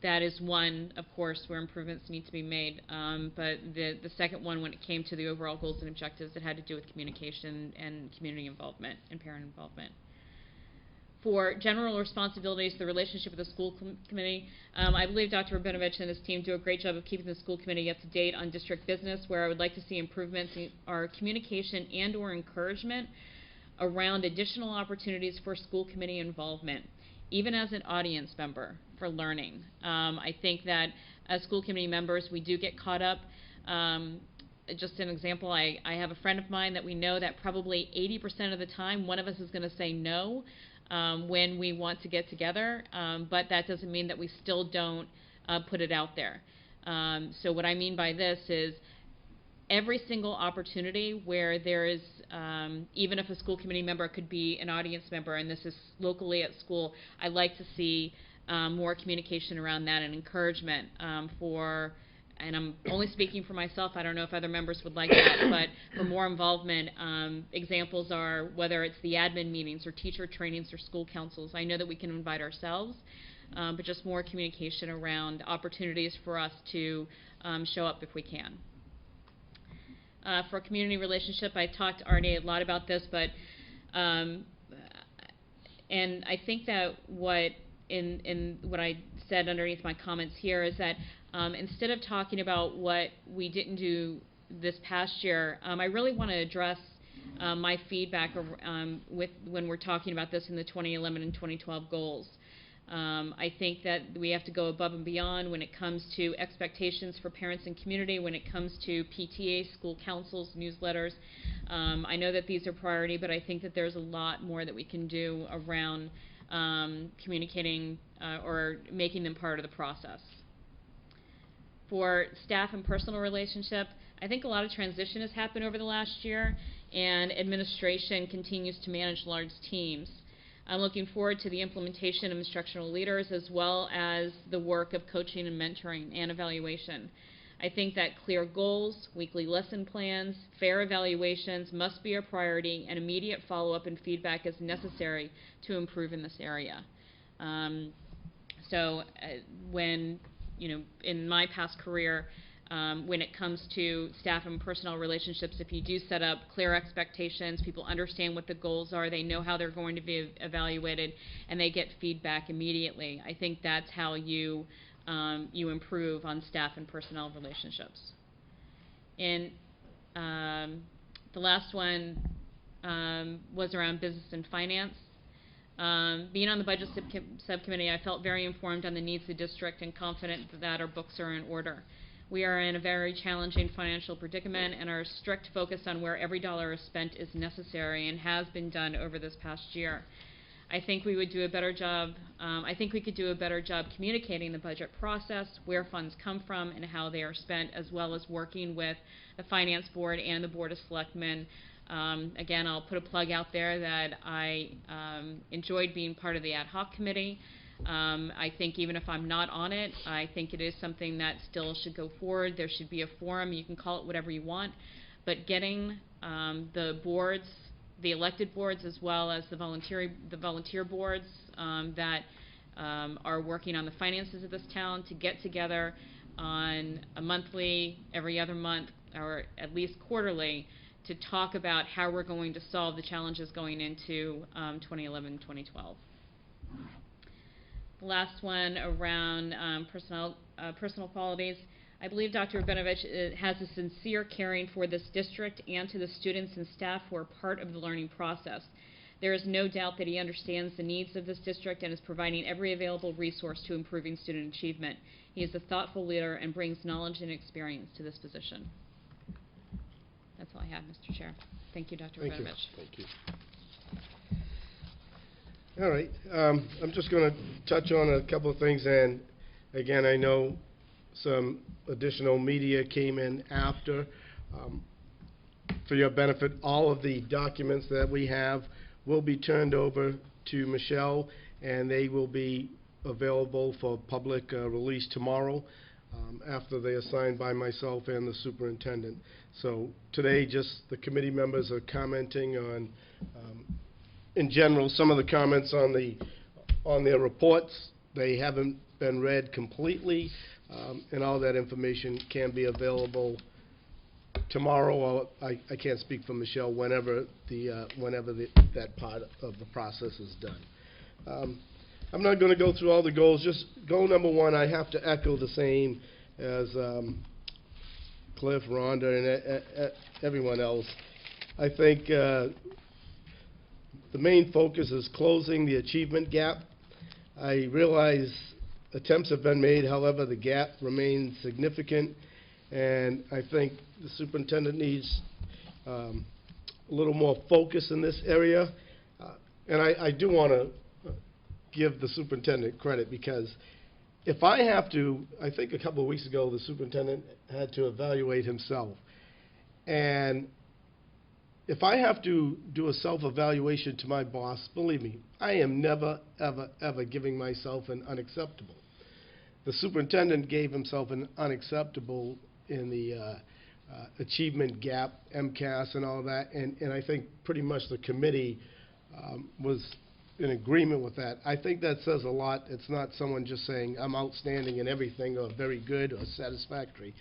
That is one, of course, where improvements need to be made. But the second one, when it came to the overall goals and objectives, it had to do with communication and community involvement and parent involvement. For general responsibilities, the relationship with the school committee, I believe Dr. Rabinovich and his team do a great job of keeping the school committee up to date on district business. Where I would like to see improvements in our communication and or encouragement around additional opportunities for school committee involvement, even as an audience member for learning. I think that as school committee members, we do get caught up. Just an example, I have a friend of mine that we know that probably 80% of the time one of us is going to say no when we want to get together, but that doesn't mean that we still don't put it out there. So what I mean by this is every single opportunity where there is, even if a school committee member could be an audience member, and this is locally at school, I'd like to see more communication around that and encouragement for, and I'm only speaking for myself, I don't know if other members would like that, but for more involvement, examples are whether it's the admin meetings or teacher trainings or school councils. I know that we can invite ourselves, but just more communication around opportunities for us to show up if we can. for community relationship. I talked already a lot about this, but and I think that what I said underneath my comments here is that instead of talking about what we didn't do this past year, I really want to address my feedback when we're talking about this in the 2011 and 2012 goals. I think that we have to go above and beyond when it comes to expectations for parents and community, when it comes to PTA, school councils, newsletters. I know that these are priority, but I think that there's a lot more that we can do around communicating or making them part of the process. For staff and personal relationship, I think a lot of transition has happened over the last year, and administration continues to manage large teams. I'm looking forward to the implementation of instructional leaders as well as the work of coaching and mentoring and evaluation. I think that clear goals, weekly lesson plans, fair evaluations must be a priority, and immediate follow-up and feedback is necessary to improve in this area. When, in my past career, when it comes to staff and personnel relationships, if you do set up clear expectations, people understand what the goals are, they know how they're going to be evaluated, and they get feedback immediately. I think that's how you improve on staff and personnel relationships. And the last one was around business and finance. Being on the budget subcommittee, I felt very informed on the needs of the district and confident that our books are in order. We are in a very challenging financial predicament, and our strict focus on where every dollar is spent is necessary and has been done over this past year. I think we would do a better job. I think we could do a better job communicating the budget process, where funds come from, and how they are spent, as well as working with the Finance Board and the Board of Selectmen. Again, I'll put a plug out there that I enjoyed being part of the ad hoc committee. I think even if I'm not on it, I think it is something that still should go forward. There should be a forum. You can call it whatever you want, but getting the boards, the elected boards, as well as the volunteer boards that are working on the finances of this town to get together on a monthly, every other month, or at least quarterly, to talk about how we're going to solve the challenges going into 2011-2012. The last one around personal qualities. I believe Dr. Rabinovich has a sincere caring for this district and to the students and staff who are part of the learning process. There is no doubt that he understands the needs of this district and is providing every available resource to improving student achievement. He is a thoughtful leader and brings knowledge and experience to this position. That's all I have, Mr. Chair. Thank you, Dr. Rabinovich. Thank you. All right. I'm just going to touch on a couple of things, and again, I know some additional media came in after. For your benefit, all of the documents that we have will be turned over to Michelle, and they will be available for public release tomorrow after they are signed by myself and the superintendent. So today, just the committee members are commenting on, in general, some of the comments on their reports. They haven't been read completely, and all that information can be available tomorrow, or I can't speak for Michelle, whenever that part of the process is done. I'm not going to go through all the goals. Just goal number one, I have to echo the same as Cliff, Rhonda, and everyone else. I think the main focus is closing the achievement gap. I realize attempts have been made, however, the gap remains significant, and I think the superintendent needs a little more focus in this area. And I do want to give the superintendent credit, because if I have to, I think a couple of weeks ago the superintendent had to evaluate himself. And if I have to do a self-evaluation to my boss, believe me, I am never, ever, ever giving myself an unacceptable. The superintendent gave himself an unacceptable in the achievement gap, MCAS and all that, and I think pretty much the committee was in agreement with that. I think that says a lot. It's not someone just saying, I'm outstanding in everything, or very good, or satisfactory.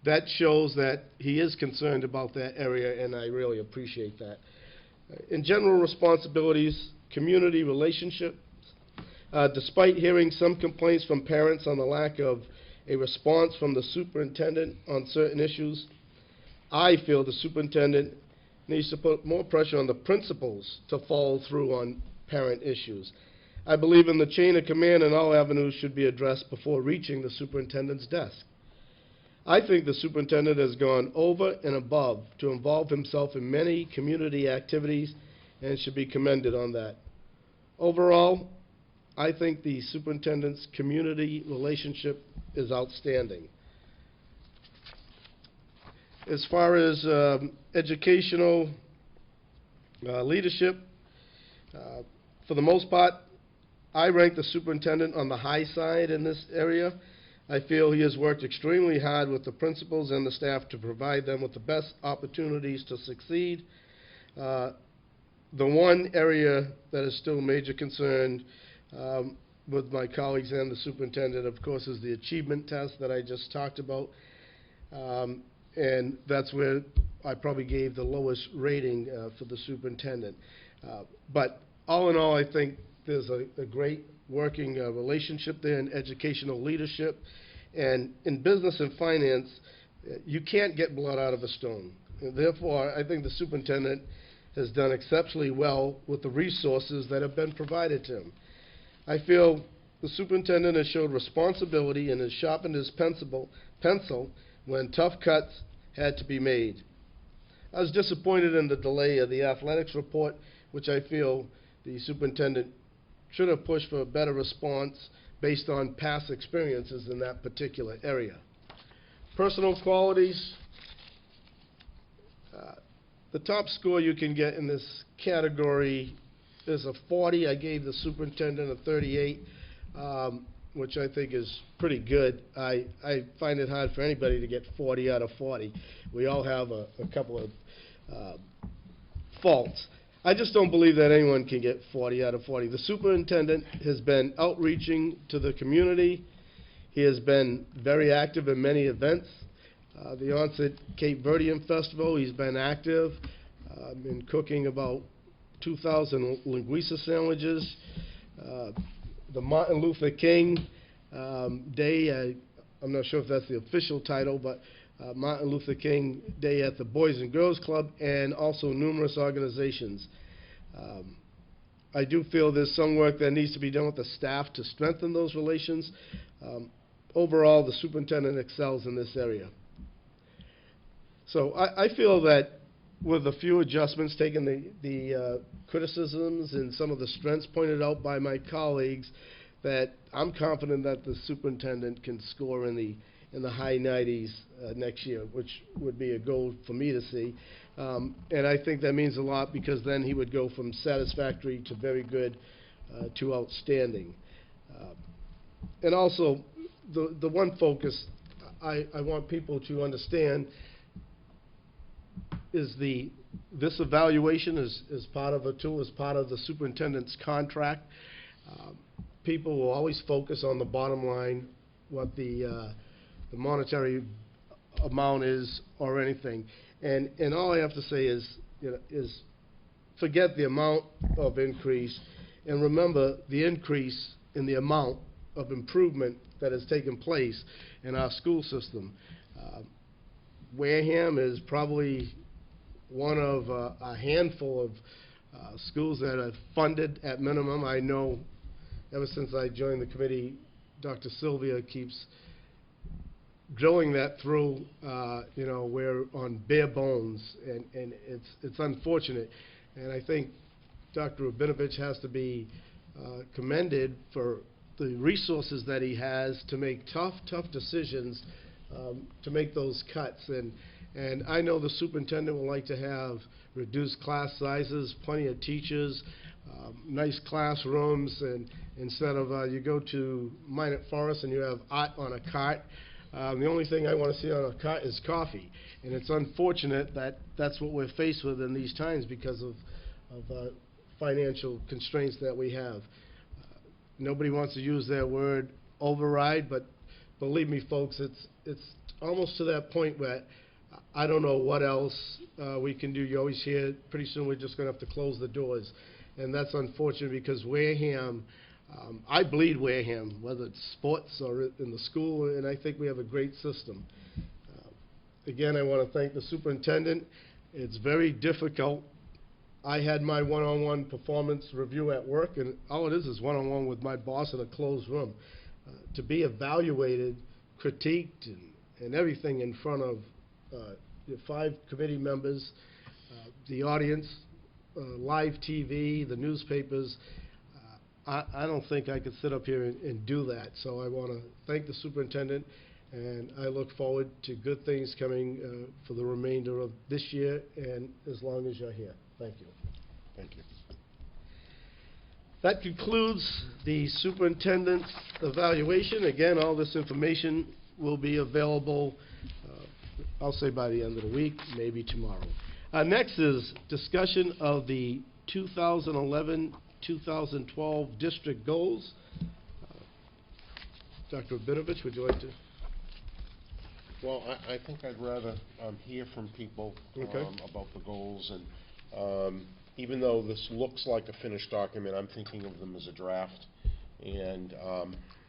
that shows that he is concerned about that area, and I really appreciate that. In general responsibilities, community relationships, despite hearing some complaints from parents on the lack of a response from the superintendent on certain issues, I feel the superintendent needs to put more pressure on the principals to follow through on parent issues. I believe in the chain of command, and all avenues should be addressed before reaching the superintendent's desk. I think the superintendent has gone over and above to involve himself in many community activities and should be commended on that. Overall, I think the superintendent's community relationship is outstanding. As far as educational leadership, for the most part, I rank the superintendent on the high side in this area. I feel he has worked extremely hard with the principals and the staff to provide them with the best opportunities to succeed. The one area that is still a major concern with my colleagues and the superintendent, of course, is the achievement test that I just talked about. And that's where I probably gave the lowest rating for the superintendent. But all in all, I think there's a great working relationship there in educational leadership. And in business and finance, you can't get blood out of a stone. And therefore, I think the superintendent has done exceptionally well with the resources that have been provided to him. I feel the superintendent has showed responsibility and has sharpened his pencil when tough cuts had to be made. I was disappointed in the delay of the athletics report, which I feel the superintendent should have pushed for a better response based on past experiences in that particular area. Personal qualities, the top score you can get in this category is a 40. I gave the superintendent a 38, which I think is pretty good. I find it hard for anybody to get 40 out of 40. We all have a couple of faults. I just don't believe that anyone can get 40 out of 40. The superintendent has been outreaching to the community. He has been very active in many events. The Onset Cape Verdean Festival, he's been active in cooking about 2,000 linguiça sandwiches. The Martin Luther King Day, I'm not sure if that's the official title, but Martin Luther King Day at the Boys and Girls Club, and also numerous organizations. I do feel there's some work that needs to be done with the staff to strengthen those relations. Overall, the superintendent excels in this area. So I feel that with a few adjustments, taking the criticisms and some of the strengths pointed out by my colleagues, that I'm confident that the superintendent can score in the high 90s next year, which would be a goal for me to see. And I think that means a lot, because then he would go from satisfactory to very good to outstanding. And also, the one focus I want people to understand is this evaluation is part of a tool, is part of the superintendent's contract. People will always focus on the bottom line, what the monetary amount is or anything. And all I have to say is, is forget the amount of increase and remember the increase in the amount of improvement that has taken place in our school system. Wareham is probably one of a handful of schools that are funded at minimum. I know ever since I joined the committee, Dr. Sylvia keeps drilling that through. We're on bare bones, and it's unfortunate. And I think Dr. Rabinovich has to be commended for the resources that he has to make tough decisions to make those cuts. And I know the superintendent would like to have reduced class sizes, plenty of teachers, nice classrooms, and instead of you go to Minot Forest and you have art on a cart, the only thing I want to see on a cart is coffee. And it's unfortunate that that's what we're faced with in these times because of financial constraints that we have. Nobody wants to use that word override, but believe me, folks, it's almost to that point where I don't know what else we can do. You always hear, pretty soon we're just going to have to close the doors. And that's unfortunate because Wareham, I bleed Wareham, whether it's sports or in the school, and I think we have a great system. Again, I want to thank the superintendent. It's very difficult. I had my one-on-one performance review at work, and all it is one-on-one with my boss in a closed room. To be evaluated, critiqued, and everything in front of the 5 committee members, the audience, live TV, the newspapers, I don't think I could sit up here and do that. So I want to thank the superintendent, and I look forward to good things coming for the remainder of this year and as long as you're here. Thank you. Thank you. That concludes the superintendent's evaluation. Again, all this information will be available, I'll say by the end of the week, maybe tomorrow. Next is discussion of the 2011-2012 district goals. Dr. Rabinovich, would you like to? Well, I think I'd rather hear from people Okay. about the goals, and even though this looks like a finished document, I'm thinking of them as a draft, and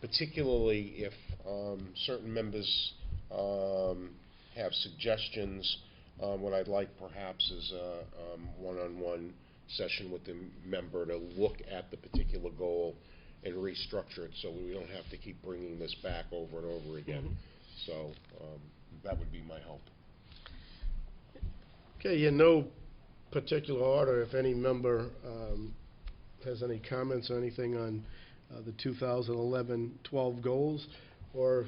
particularly if certain members have suggestions, what I'd like perhaps is a one-on-one session with the member to look at the particular goal and restructure it so we don't have to keep bringing this back over and over again. So that would be my hope. Okay, in no particular order, if any member has any comments or anything on the 2011-12 goals, or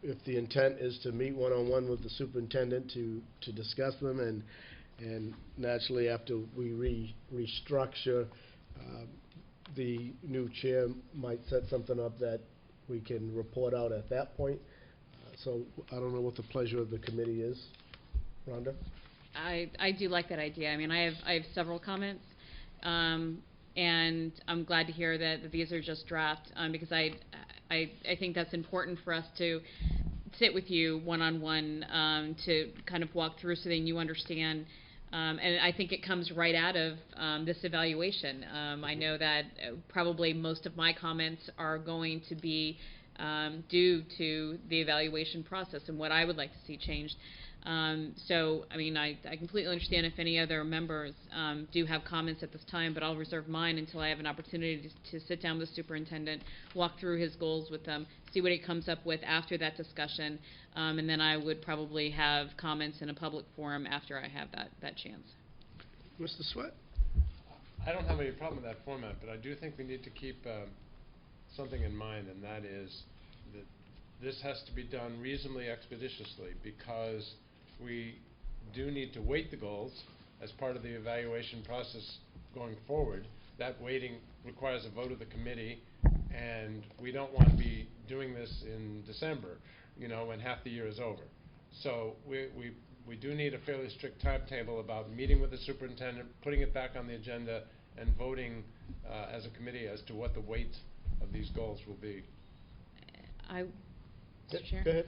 if the intent is to meet one-on-one with the superintendent to discuss them, and naturally after we restructure, the new chair might set something up that we can report out at that point. So I don't know what the pleasure of the committee is. Rhonda? I do like that idea. I mean, I have several comments, and I'm glad to hear that these are just draft, because I think that's important for us to sit with you one-on-one to kind of walk through so that you understand. And I think it comes right out of this evaluation. I know that probably most of my comments are going to be due to the evaluation process and what I would like to see changed. So, I mean, I completely understand if any other members do have comments at this time, but I'll reserve mine until I have an opportunity to sit down with the superintendent, walk through his goals with them, see what he comes up with after that discussion, and then I would probably have comments in a public forum after I have that chance. Mr. Sweat? I don't have any problem with that format, but I do think we need to keep something in mind, and that is that this has to be done reasonably expeditiously, because we do need to weight the goals as part of the evaluation process going forward. That weighting requires a vote of the committee, and we don't want to be doing this in December, when half the year is over. So we do need a fairly strict timetable about meeting with the superintendent, putting it back on the agenda, and voting as a committee as to what the weight of these goals will be. Mr. Chair? Go ahead.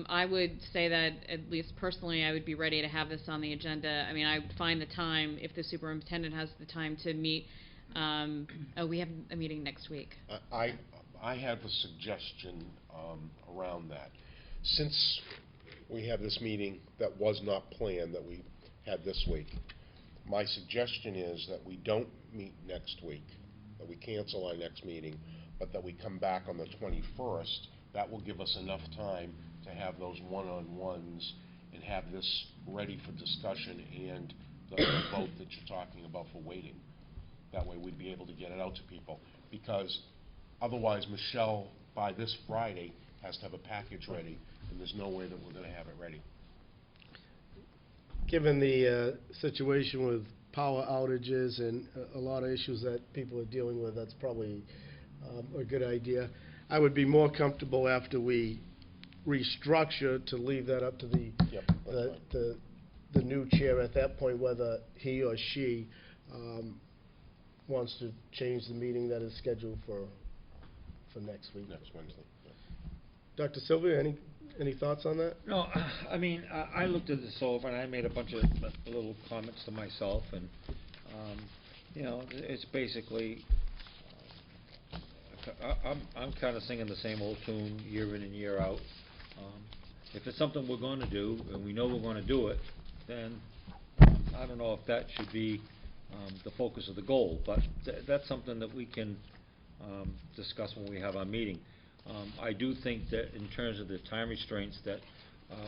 I would say that, at least personally, I would be ready to have this on the agenda. I mean, I would find the time, if the superintendent has the time to meet. We have a meeting next week. I have a suggestion around that. Since we have this meeting that was not planned, that we had this week, my suggestion is that we don't meet next week, that we cancel our next meeting, but that we come back on the 21st. That will give us enough time to have those one-on-ones and have this ready for discussion and the vote that you're talking about for waiting. That way we'd be able to get it out to people, because otherwise Michelle, by this Friday, has to have a package ready, and there's no way that we're going to have it ready. Given the situation with power outages and a lot of issues that people are dealing with, that's probably a good idea. I would be more comfortable after we restructure to leave that up to the Yep, that's fine. the new chair at that point, whether he or she wants to change the meeting that is scheduled for next week. Next Wednesday. Yeah. Dr. Sylvia, any Any thoughts on that? No, I mean, I looked at this over, and I made a bunch of little comments to myself, and, you know, it's basically, I'm kind of singing the same old tune year in and year out. If it's something we're going to do, and we know we're going to do it, then I don't know if that should be the focus of the goal, but that's something that we can discuss when we have our meeting. I do think that in terms of the time restraints, that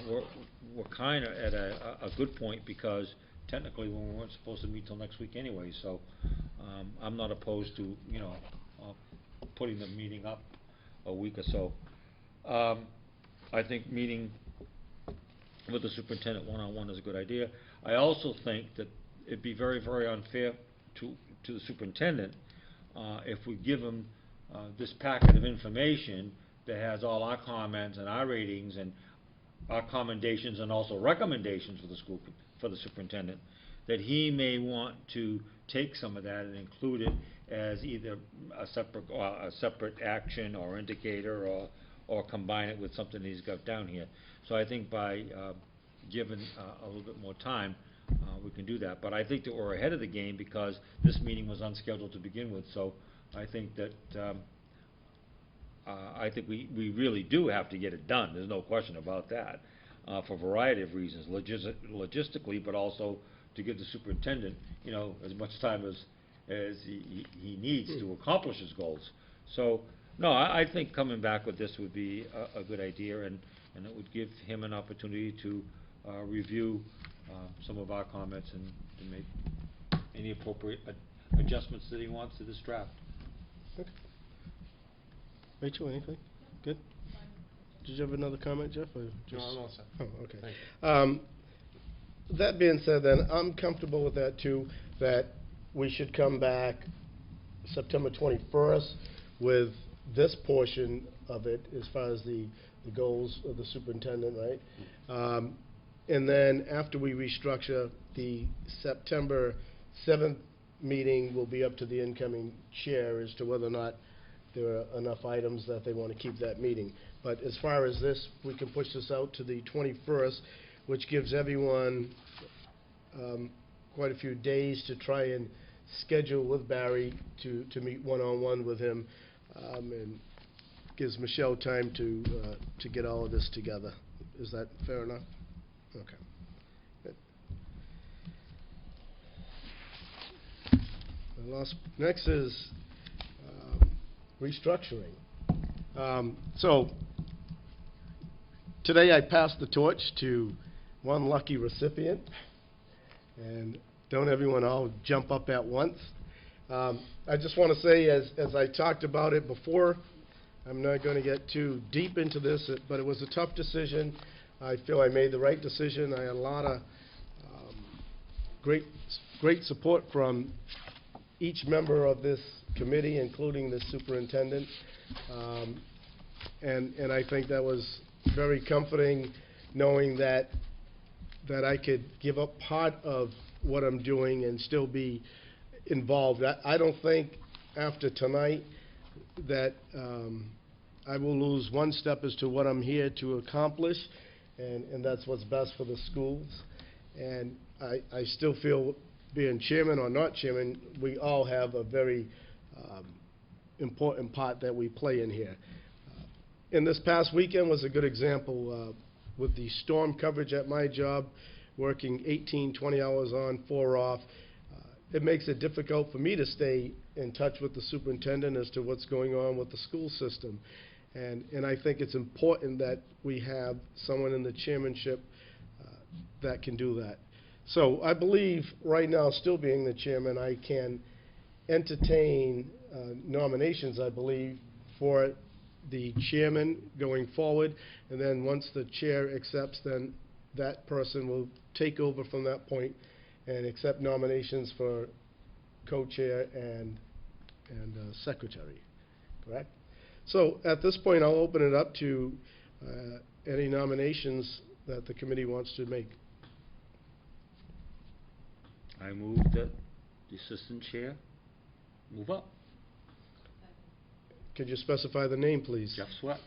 we're kind of at a good point, because technically we weren't supposed to meet till next week anyway, so I'm not opposed to, you know, putting the meeting up a week or so. I think meeting with the superintendent one-on-one is a good idea. I also think that it'd be very, very unfair to the superintendent if we give him this packet of information that has all our comments and our ratings and our commendations and also recommendations for the school, for the superintendent, that he may want to take some of that and include it as either a separate action or indicator, or combine it with something he's got down here. So I think by given a little bit more time, we can do that. But I think that we're ahead of the game, because this meeting was unscheduled to begin with. So I think that we really do have to get it done. There's no question about that, for a variety of reasons, logistically, but also to give the superintendent, you know, as much time as he needs to accomplish his goals. So no, I think coming back with this would be a good idea, and it would give him an opportunity to review some of our comments and to make any appropriate adjustments that he wants to this draft. Okay. Rachel, anything? Good? Did you have another comment, Jeff? Or just... No, I'm all set. Oh, okay. Thank you. That being said, then, I'm comfortable with that too, that we should come back September 21st with this portion of it as far as the goals of the superintendent, right? And then after we restructure, the September 7th meeting will be up to the incoming chair as to whether or not there are enough items that they want to keep that meeting. But as far as this, we can push this out to the 21st, which gives everyone quite a few days to try and schedule with Barry to meet one-on-one with him, and gives Michelle time to get all of this together. Is that fair enough? Okay. Good. Next is restructuring. So today I passed the torch to one lucky recipient, and don't everyone all jump up at once. I just want to say, as I talked about it before, I'm not going to get too deep into this, but it was a tough decision. I feel I made the right decision. I had a lot of great support from each member of this committee, including the superintendent, and I think that was very comforting, knowing that I could give up part of what I'm doing and still be involved. I don't think after tonight that I will lose one step as to what I'm here to accomplish, and that's what's best for the schools. And I still feel, being chairman or not chairman, we all have a very important part that we play in here. And this past weekend was a good example with the storm coverage at my job, working 18, 20 hours on, 4 off. It makes it difficult for me to stay in touch with the superintendent as to what's going on with the school system. And I think it's important that we have someone in the chairmanship that can do that. So I believe right now, still being the chairman, I can entertain nominations, I believe, for the chairman going forward. And then once the chair accepts, then that person will take over from that point and accept nominations for co-chair and secretary, correct? So at this point, I'll open it up to any nominations that the committee wants to make. I move that the assistant chair move up. Could you specify the name, please? Jeff Sweat.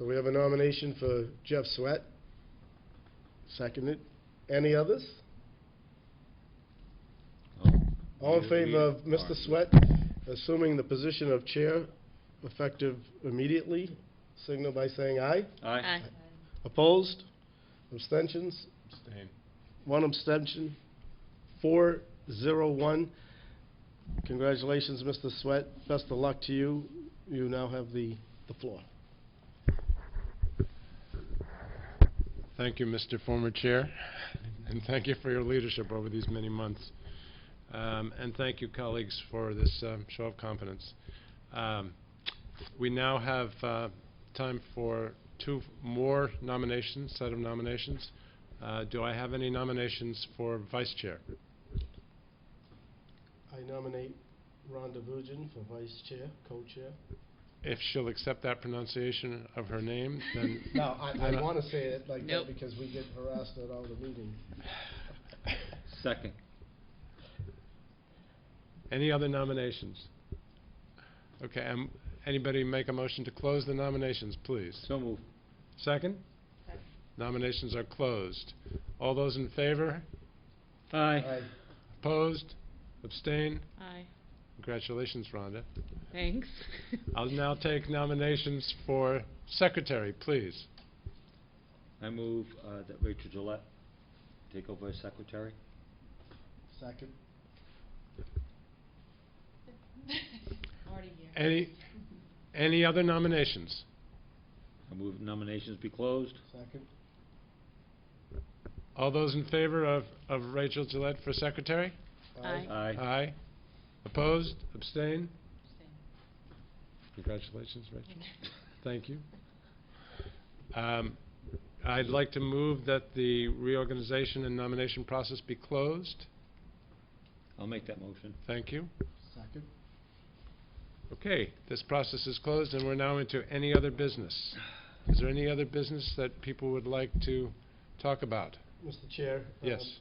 So we have a nomination for Jeff Sweat. Seconded. Any others? All in favor of Mr. Sweat assuming the position of chair effective immediately, signal by saying aye. Aye. Opposed? Abstentions? Abstain. One abstention. 401. Congratulations, Mr. Sweat. Best of luck to you. You now have the floor. Thank you, Mr. Former Chair, and thank you for your leadership over these many months. And thank you, colleagues, for this show of confidence. We now have time for two more nominations, set of nominations. Do I have any nominations for Vice Chair? I nominate Rhonda Vujan for vice chair, co-chair. If she'll accept that pronunciation of her name, then... No, I then want to say it like Nope. that because we get harassed at all the meetings. Second. Any other nominations? Okay, anybody make a motion to close the nominations, please? So moved. Second? Nominations are closed. All those in favor? Aye. Opposed? Abstain? Aye. Congratulations, Rhonda. Thanks. I'll now take nominations for secretary, please. I move that Rachel Gillette take over as secretary. Second. Already here. Any other nominations? I move nominations be closed. Second. All those in favor of Rachel Gillette for secretary? Aye. Aye. Aye. Opposed? Abstain? Abstain. Congratulations, Rachel. Thank you. I'd like to move that the reorganization and nomination process be closed. I'll make that motion. Thank you. Second. Okay, this process is closed, and we're now into any other business. Is there any other business that people would like to talk about? Mr. Chair? Yes.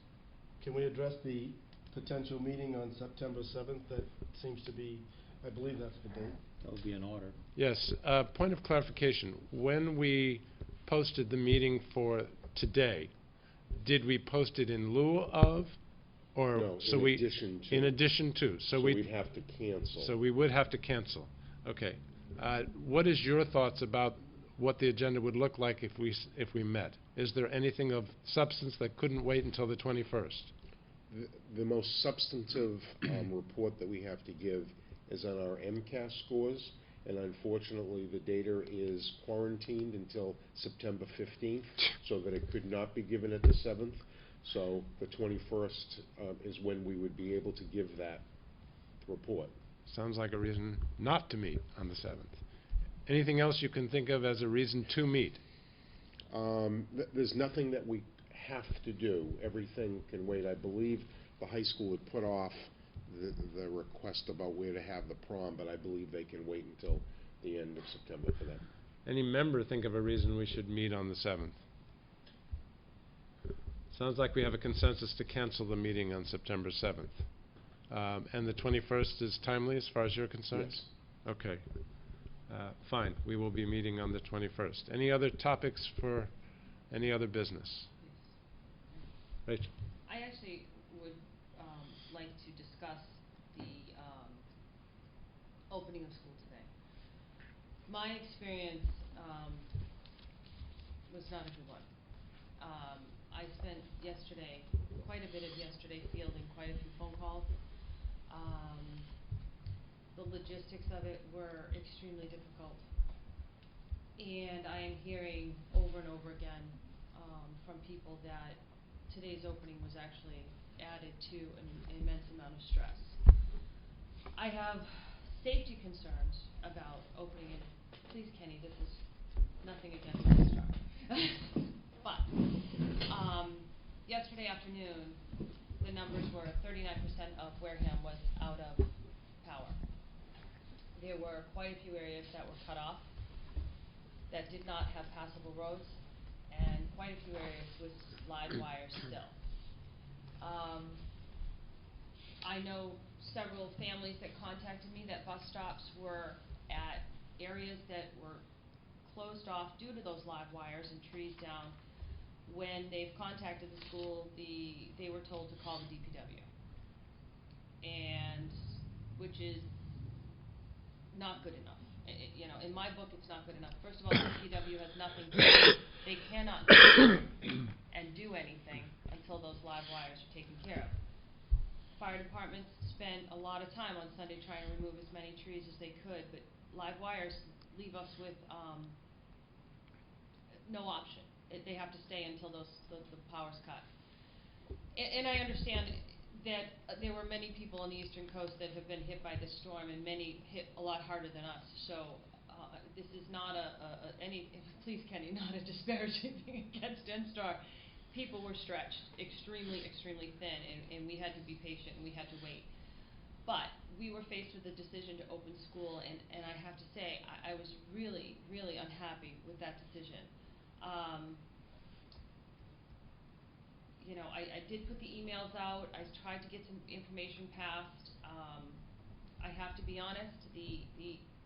Can we address the potential meeting on September 7th? That seems to be, I believe that's the date. That would be in order. Yes, point of clarification. When we posted the meeting for today, did we post it in lieu of, or No, so in we addition to. in addition to? So we'd have to cancel. So we would have to cancel. Okay. What is your thoughts about what the agenda would look like if we met? Is there anything of substance that couldn't wait until the 21st? The most substantive report that we have to give is on our MCAS scores, and unfortunately the data is quarantined until September 15th, so that it could not be given at the 7th. So the 21st is when we would be able to give that report. Sounds like a reason not to meet on the 7th. Anything else you can think of as a reason to meet? There's nothing that we have to do. Everything can wait. I believe the high school had put off the request about where to have the prom, but I believe they can wait until the end of September for that. Any member think of a reason we should meet on the 7th? Sounds like we have a consensus to cancel the meeting on September 7th. And the 21st is timely as far as you're concerned? Yes. Okay. Fine. We will be meeting on the 21st. Any other topics for any other business? Rachel? I actually would like to discuss the opening of school today. My experience was not a good one. I spent yesterday, quite a bit of yesterday, fielding quite a few phone calls. The logistics of it were extremely difficult. And I am hearing over and over again from people that today's opening was actually added to an immense amount of stress. I have safety concerns about opening it. Please, Kenny, this is nothing against registrar. But yesterday afternoon, the numbers were 39% of Wareham was out of power. There were quite a few areas that were cut off that did not have passable roads, and quite a few areas with live wires still. I know several families that contacted me that bus stops were at areas that were closed off due to those live wires and trees down. When they've contacted the school, they were told to call the DPW. And, which is not good enough. You know, in my book, it's not good enough. First of all, the DPW has nothing to do. They cannot and do anything until those live wires are taken care of. Fire departments spent a lot of time on Sunday trying to remove as many trees as they could, but live wires leave us with no option. They have to stay until the power's cut. And I understand that there were many people on the Eastern Coast that have been hit by this storm, and many hit a lot harder than us. So this is not please Kenny, not a disparaging thing against NSTAR. People were stretched extremely, extremely thin, and we had to be patient, and we had to wait. But we were faced with the decision to open school, and I have to say, I was really, really unhappy with that decision. You know, I did put the emails out. I tried to get some information passed. I have to be honest, the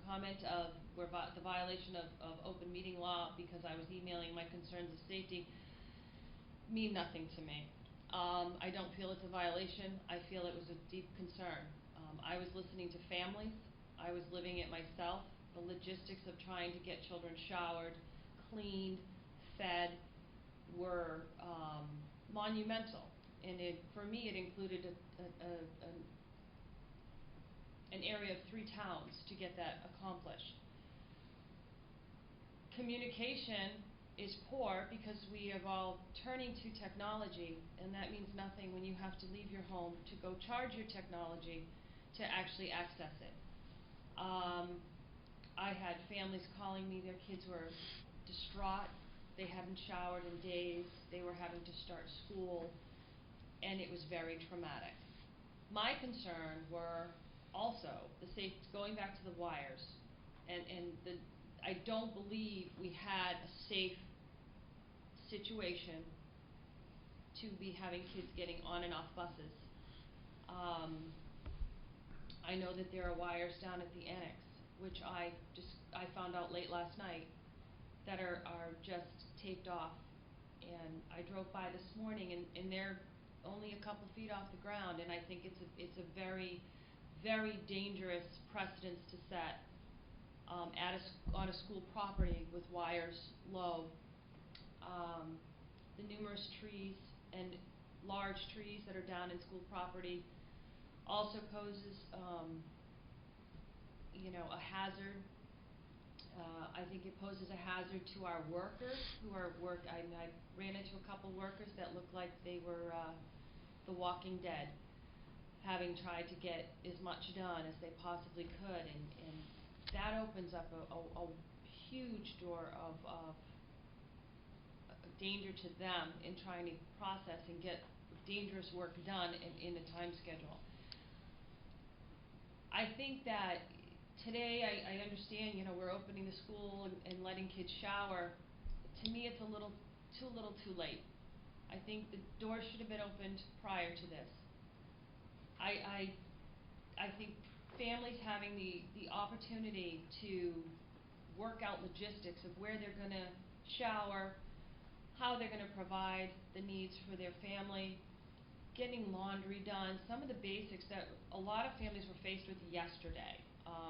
comment of the violation of open meeting law because I was emailing my concerns of safety mean nothing to me. I don't feel it's a violation. I feel it was a deep concern. I was listening to families. I was living it myself. The logistics of trying to get children showered, cleaned, fed were monumental. And for me, it included an area of 3 towns to get that accomplished. Communication is poor because we are all turning to technology, and that means nothing when you have to leave your home to go charge your technology to actually access it. I had families calling me, their kids were distraught, they hadn't showered in days, they were having to start school, and it was very traumatic. My concern were also going back to the wires, and I don't believe we had a safe situation to be having kids getting on and off buses. I know that there are wires down at the annex, which I found out late last night, that are just taped off. And I drove by this morning, and they're only a couple feet off the ground, and I think it's a very, very dangerous precedence to set on a school property with wires low. The numerous trees and large trees that are down in school property also poses, you know, a hazard. I think it poses a hazard to our workers who are I ran into a couple workers that looked like they were the Walking Dead, having tried to get as much done as they possibly could, and that opens up a huge door of danger to them in trying to process and get dangerous work done in a time schedule. I think that today, I understand, you know, we're opening the school and letting kids shower. To me, it's a little too late. I think the door should have been opened prior to this. I think families having the opportunity to work out logistics of where they're going to shower, how they're going to provide the needs for their family, getting laundry done, some of the basics that a lot of families were faced with yesterday.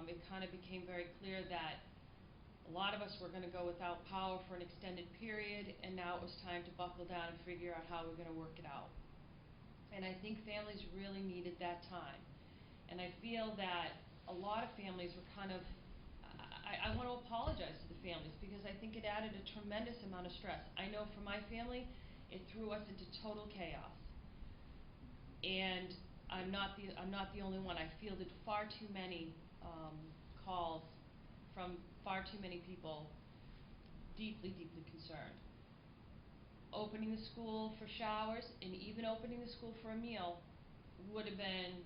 It kind of became very clear that a lot of us were going to go without power for an extended period, and now it was time to buckle down and figure out how we're going to work it out. And I think families really needed that time. And I feel that a lot of families were kind of, I want to apologize to the families because I think it added a tremendous amount of stress. I know for my family, it threw us into total chaos. And I'm not the only one. I fielded far too many calls from far too many people deeply, deeply concerned. Opening the school for showers and even opening the school for a meal would have been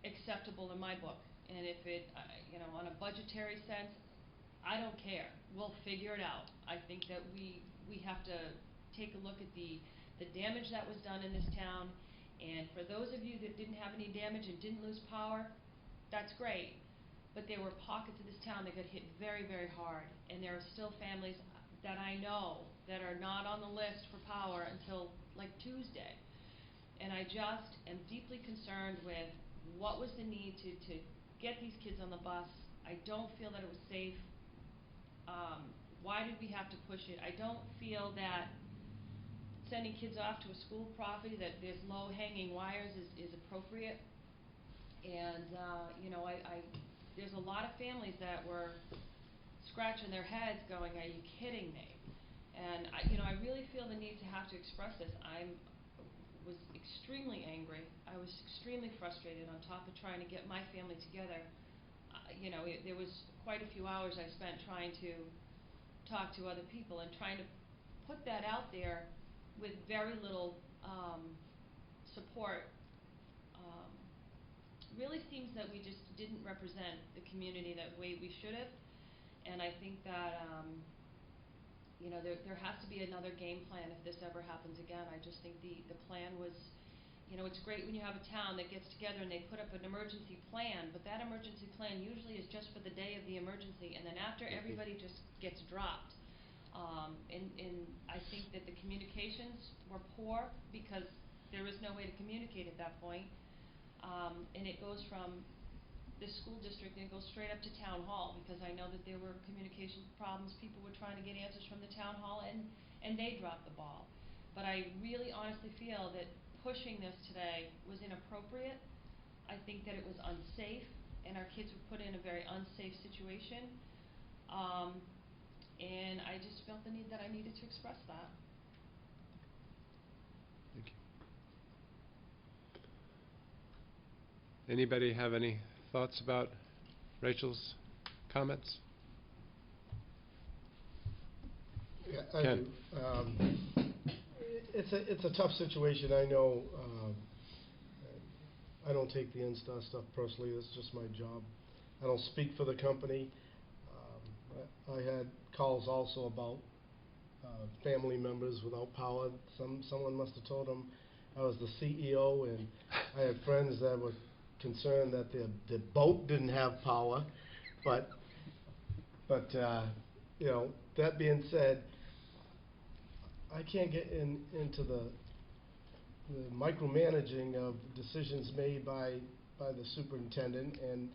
acceptable in my book. And if it, you know, on a budgetary sense, I don't care. We'll figure it out. I think that we have to take a look at the damage that was done in this town. And for those of you that didn't have any damage and didn't lose power, that's great. but there were pockets of this town that got hit very, very hard, and there are still families that I know that are not on the list for power until like Tuesday. And I just am deeply concerned with what was the need to get these kids on the bus. I don't feel that it was safe. Why did we have to push it? I don't feel that sending kids off to a school property that there's low-hanging wires is appropriate. And, there's a lot of families that were scratching their heads going, are you kidding me? And, I really feel the need to have to express this. Was extremely angry. I was extremely frustrated on top of trying to get my family together. There was quite a few hours I spent trying to talk to other people and trying to put that out there with very little support. Really seems that we just didn't represent the community that way we should have, and I think that there has to be another game plan if this ever happens again. I just think the plan was, it's great when you have a town that gets together and they put up an emergency plan, but that emergency plan usually is just for the day of the emergency, and then after everybody just gets dropped. And I think that the communications were poor because there was no way to communicate at that point. And it goes from the school district and it goes straight up to town hall, because I know that there were communication problems. People were trying to get answers from the town hall and they dropped the ball. But I really honestly feel that pushing this today was inappropriate. I think that it was unsafe, and our kids were put in a very unsafe situation. And I just felt the need that I needed to express that. Thank you. Anybody have any thoughts about Rachel's comments? Yeah, I Ken. do. It's a tough situation. I know. I don't take the N-Star stuff personally. It's just my job. I don't speak for the company. I had calls also about family members without power. Someone must have told them I was the CEO, and I had friends that were concerned that their boat didn't have power. But that being said, I can't get into the micromanaging of decisions made by the superintendent and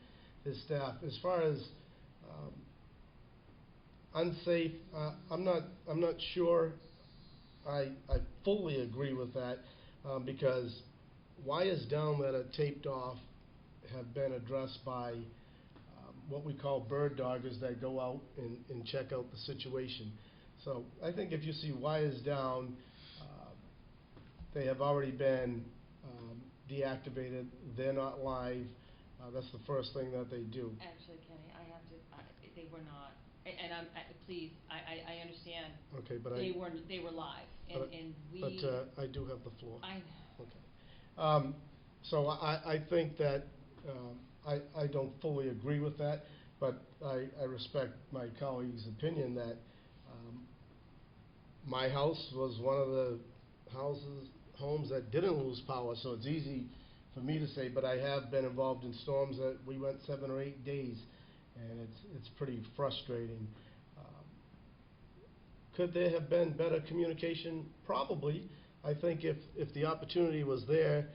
his staff. As far as unsafe, I'm not sure I fully agree with that, because wires down that are taped off have been addressed by what we call bird doggers that go out and check out the situation. So I think if you see wires down, they have already been deactivated. They're not live. That's the first thing that they do. Actually, Kenny, I have to. They were not. And please, I understand. Okay, but they were live, and we. But I do have the floor. I. Okay. So I think that I don't fully agree with that, but I respect my colleague's opinion that my house was one of the homes that didn't lose power, so it's easy for me to say, but I have been involved in storms that we went 7 or 8 days, and it's pretty frustrating. Could there have been better communication? Probably. I think if the opportunity was there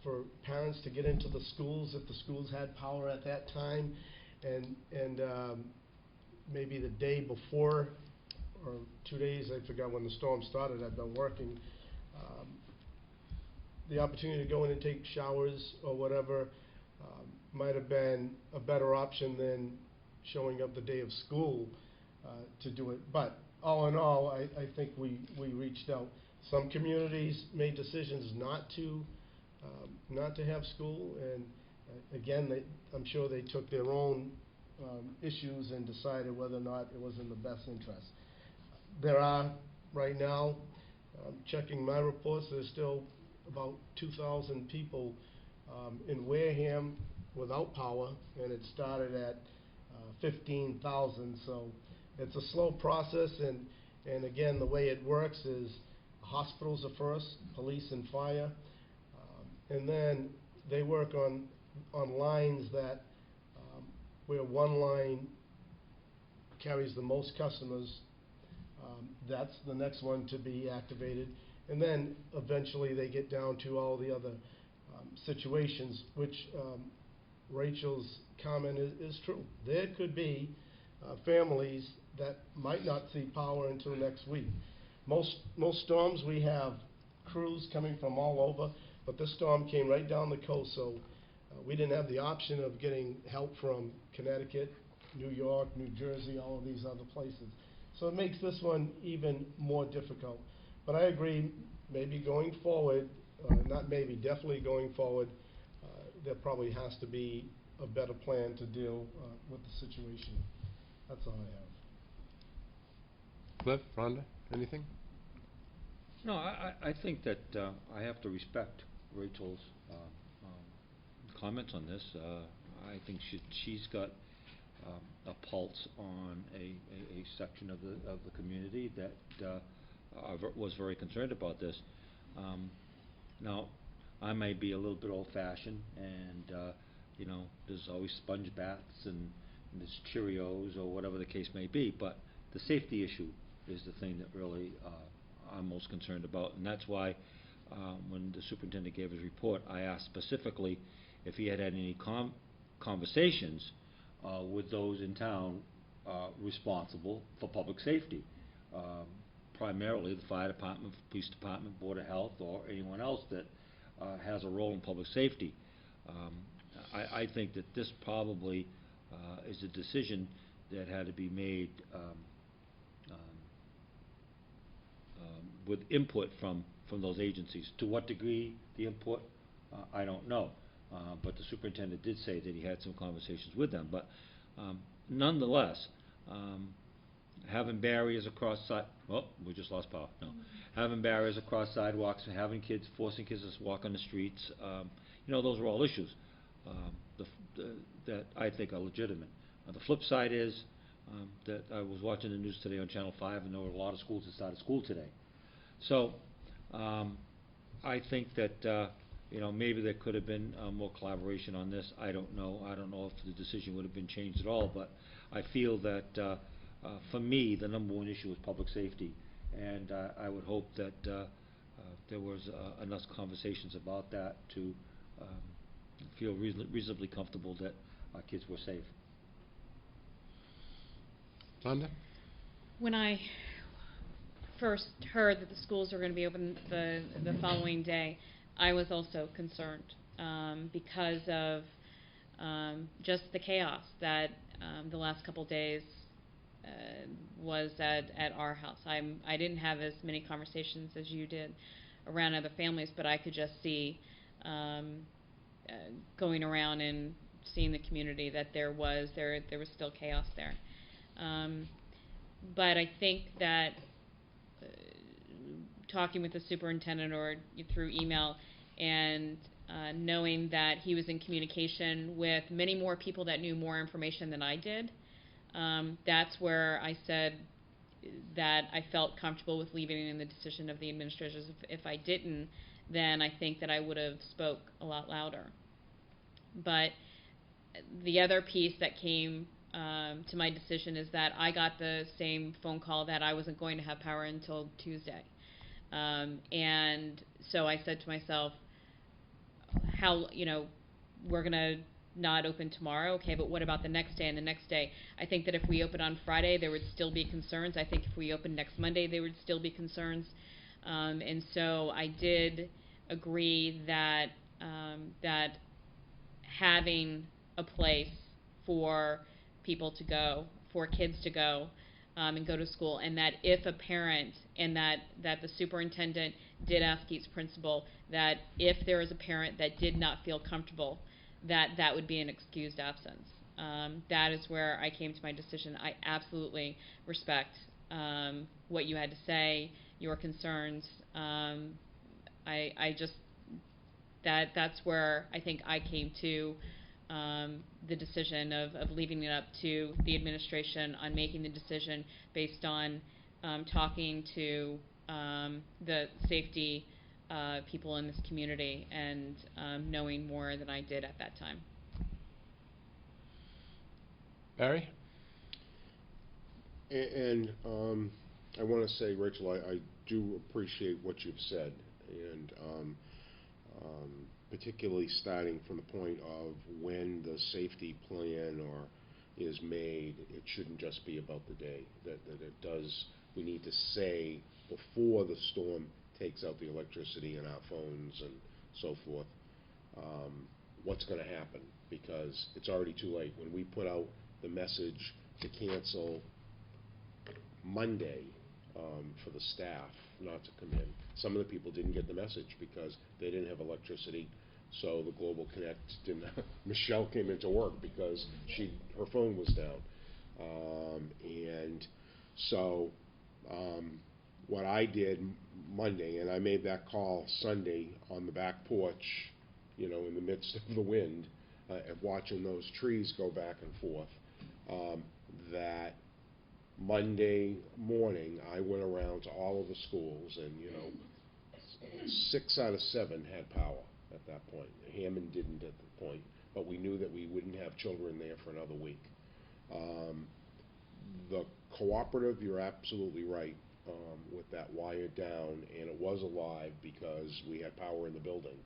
for parents to get into the schools, if the schools had power at that time, and maybe the day before or 2 days, I forgot when the storm started, I've been working, the opportunity to go in and take showers or whatever might have been a better option than showing up the day of school to do it. But all in all, I think we reached out. Some communities made decisions not to have school, and again, I'm sure they took their own issues and decided whether or not it was in the best interest. There are, right now, checking my reports, there's still about 2,000 people in Wareham without power, and it started at 15,000, so it's a slow process, and again, the way it works is hospitals are first, police and fire, and then they work on lines that where one line carries the most customers, that's the next one to be activated. And then eventually they get down to all the other situations, which Rachel's comment is true. There could be families that might not see power until next week. Most storms, we have crews coming from all over, but this storm came right down the coast, so we didn't have the option of getting help from Connecticut, New York, New Jersey, all of these other places. So it makes this one even more difficult. But I agree, maybe going forward, not maybe, definitely going forward, there probably has to be a better plan to deal with the situation. That's all I have. Cliff, Rhonda, anything? No, I think that I have to respect Rachel's comments on this. I think she's got a pulse on a section of the community that was very concerned about this. Now, I may be a little bit old-fashioned, and you know, there's always sponge baths and there's Cheerios or whatever the case may be, but the safety issue is the thing that really I'm most concerned about, and that's why when the superintendent gave his report, I asked specifically if he had any conversations with those in town responsible for public safety, primarily the fire department, police department, board of health, or anyone else that has a role in public safety. I think that this probably is a decision that had to be made with input from those agencies. To what degree the input, I don't know. But the superintendent did say that he had some conversations with them. But nonetheless, having barriers across we just lost power. No, having barriers across sidewalks and having kids, forcing kids to walk on the streets, you know, those are all issues that I think are legitimate. The flip side is that I was watching the news today on Channel 5, and there were a lot of schools that started school today. So I think that you know, maybe there could have been more collaboration on this. I don't know. I don't know if the decision would have been changed at all, but I feel that for me, the number one issue is public safety, and I would hope that there was enough conversations about that to feel reasonably comfortable that our kids were safe. Rhonda? When I first heard that the schools were going to be open the following day, I was also concerned because of just the chaos that the last couple days was at our house. I didn't have as many conversations as you did around other families, but I could just see going around and seeing the community that there was still chaos there. But I think that talking with the superintendent or through email and knowing that he was in communication with many more people that knew more information than I did, that's where I said that I felt comfortable with leaving it in the decision of the administrators. If I didn't, then I think that I would have spoke a lot louder. But the other piece that came to my decision is that I got the same phone call that I wasn't going to have power until Tuesday. And so I said to myself, how, you know, we're going to not open tomorrow, okay, but what about the next day and the next day? I think that if we open on Friday, there would still be concerns. I think if we open next Monday, there would still be concerns. And so I did agree that that having a place for people to go, for kids to go and go to school, and that if a parent, and that the superintendent did ask each principal that if there is a parent that did not feel comfortable, that would be an excused absence. That is where I came to my decision. I absolutely respect what you had to say, your concerns. I just, that's where I think I came to the decision of leaving it up to the administration on making the decision based on talking to the safety people in this community and knowing more than I did at that time. Barry? And I want to say, Rachel, I do appreciate what you've said, and particularly starting from the point of when the safety plan is made, it shouldn't just be about the day. That it does. We need to say before the storm takes out the electricity in our phones and so forth, what's going to happen, because it's already too late. When we put out the message to cancel Monday for the staff not to come in, some of the people didn't get the message because they didn't have electricity, so the Global Connect didn't. Michelle came into work because her phone was down, and so what I did Monday, and I made that call Sunday on the back porch, in the midst of the wind, and watching those trees go back and forth, that Monday morning I went around to all of the schools, and 6 out of 7 had power at that point. Hammond didn't at the point, but we knew that we wouldn't have children there for another week. The cooperative, you're absolutely right, with that wire down, and it was alive because we had power in the building,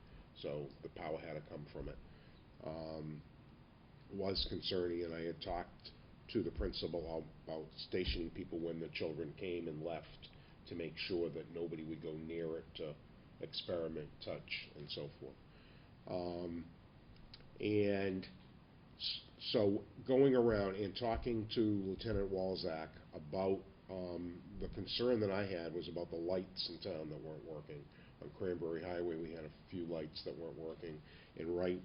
so the power had to come from it. Was concerning, and I had talked to the principal about stationing people when the children came and left to make sure that nobody would go near it to experiment, touch, and so forth. And so going around and talking to Lieutenant Walzak about the concern that I had was about the lights in town that weren't working. On Cranberry Highway, we had a few lights that weren't working, and right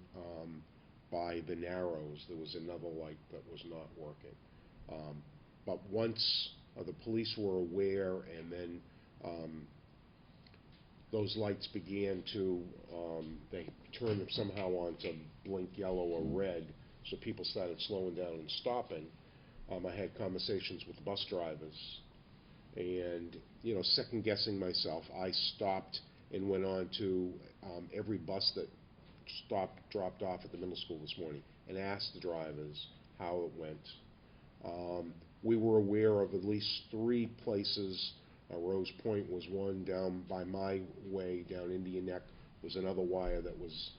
by the Narrows, there was another light that was not working. But once the police were aware, and then those lights began to, they turned them somehow on to blink yellow or red, so people started slowing down and stopping. I had conversations with the bus drivers, and, second guessing myself, I stopped and went on to every bus that dropped off at the middle school this morning and asked the drivers how it went. We were aware of at least 3 places. Rose Point was one, down by my way, down Indian Neck, was another wire that was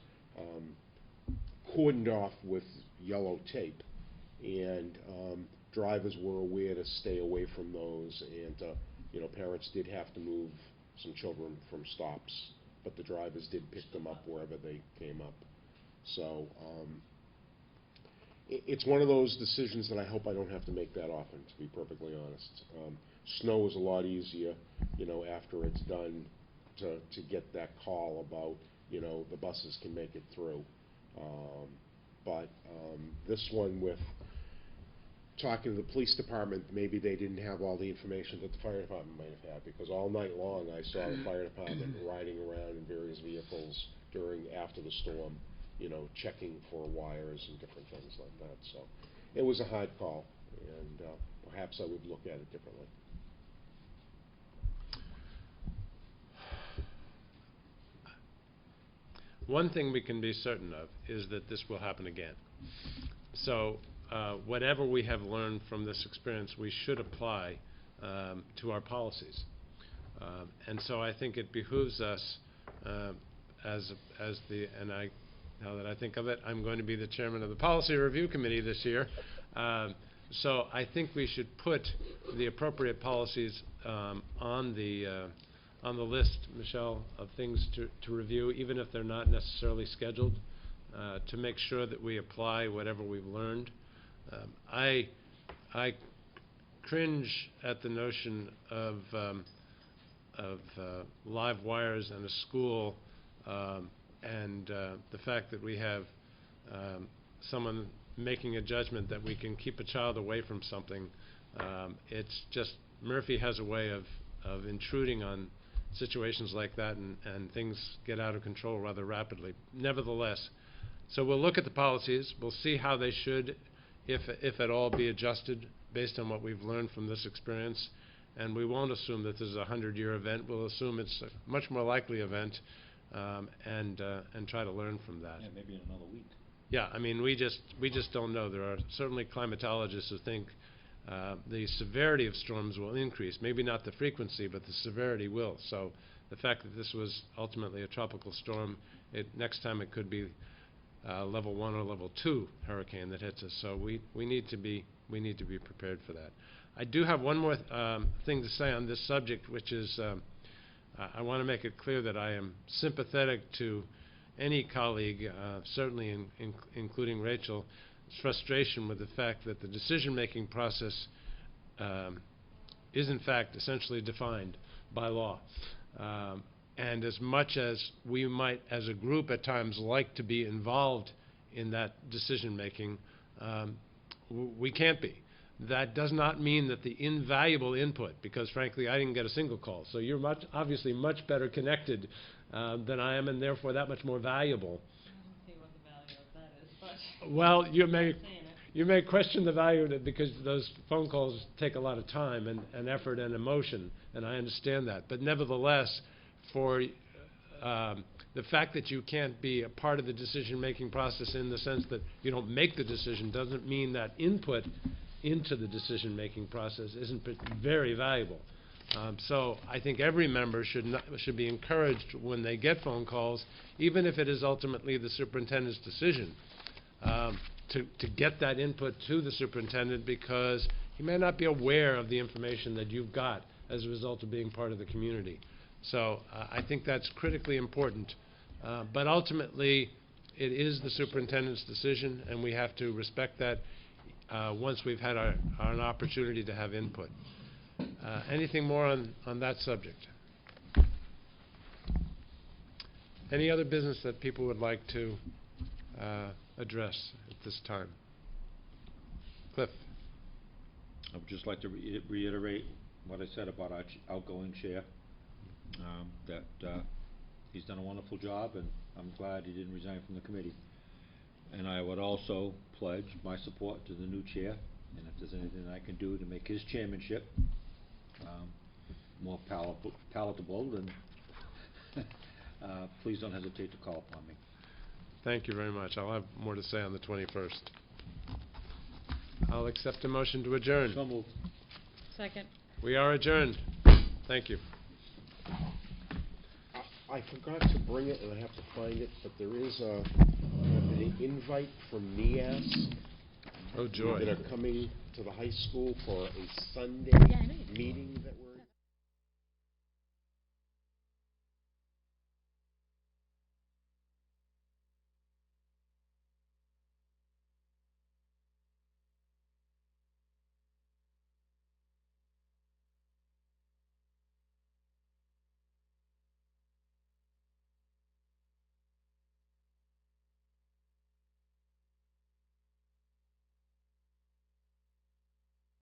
cordoned off with yellow tape, and drivers were aware to stay away from those, and parents did have to move some children from stops, but the drivers did pick them up wherever they came up. So it's one of those decisions that I hope I don't have to make that often, to be perfectly honest. Snow is a lot easier, after it's done, to get that call about, the buses can make it through. But this one, with talking to the police department, maybe they didn't have all the information that the fire department might have had, because all night long I saw the fire department riding around in various vehicles after the storm, checking for wires and different things like that. So it was a hard call, and perhaps I would look at it differently. One thing we can be certain of is that this will happen again. So whatever we have learned from this experience, we should apply to our policies. And so I think it behooves us, now that I think of it, I'm going to be the chairman of the Policy Review Committee this year. So I think we should put the appropriate policies on the list, Michelle, of things to review, even if they're not necessarily scheduled, to make sure that we apply whatever we've learned. I cringe at the notion of live wires in a school, and the fact that we have someone making a judgment that we can keep a child away from something. It's just, Murphy has a way of intruding on situations like that, and things get out of control rather rapidly. Nevertheless, so we'll look at the policies, we'll see how they should, if at all, be adjusted based on what we've learned from this experience, and we won't assume that this is a 100-year event. We'll assume it's a much more likely event, and try to learn from that. Yeah, maybe in another week. Yeah, I mean, we just don't know. There are certainly climatologists who think the severity of storms will increase. Maybe not the frequency, but the severity will. So the fact that this was ultimately a tropical storm, next time it could be level 1 or level 2 hurricane that hits us. So we need to be prepared for that. I do have one more thing to say on this subject, which is I want to make it clear that I am sympathetic to any colleague, certainly including Rachel's frustration with the fact that the decision-making process is in fact essentially defined by law. And as much as we might, as a group at times, like to be involved in that decision-making, we can't be. That does not mean that the invaluable input, because frankly I didn't get a single call, so you're obviously much better connected than I am, and therefore that much more valuable. I don't see what the value of that is, but. Well, you I'm may saying it. you may question the value of it because those phone calls take a lot of time and effort and emotion, and I understand that. But nevertheless, for the fact that you can't be a part of the decision-making process in the sense that you don't make the decision doesn't mean that input into the decision-making process isn't very valuable. So I think every member should be encouraged when they get phone calls, even if it is ultimately the superintendent's decision, to get that input to the superintendent, because he may not be aware of the information that you've got as a result of being part of the community. So I think that's critically important. But ultimately, it is the superintendent's decision, and we have to respect that once we've had an opportunity to have input. Anything more on that subject? Any other business that people would like to address at this time? Cliff? I would just like to reiterate what I said about our outgoing chair, that he's done a wonderful job, and I'm glad he didn't resign from the committee. And I would also pledge my support to the new chair, and if there's anything I can do to make his chairmanship more palatable, then please don't hesitate to call upon me. Thank you very much. I'll have more to say on the 21st. I'll accept a motion to adjourn. So moved. Second. We are adjourned. Thank you. I forgot to bring it, and I have to find it, but there is an invite from NIAS Oh, joy. that are coming to the high school for a Sunday Yeah, I know you did. meeting that we're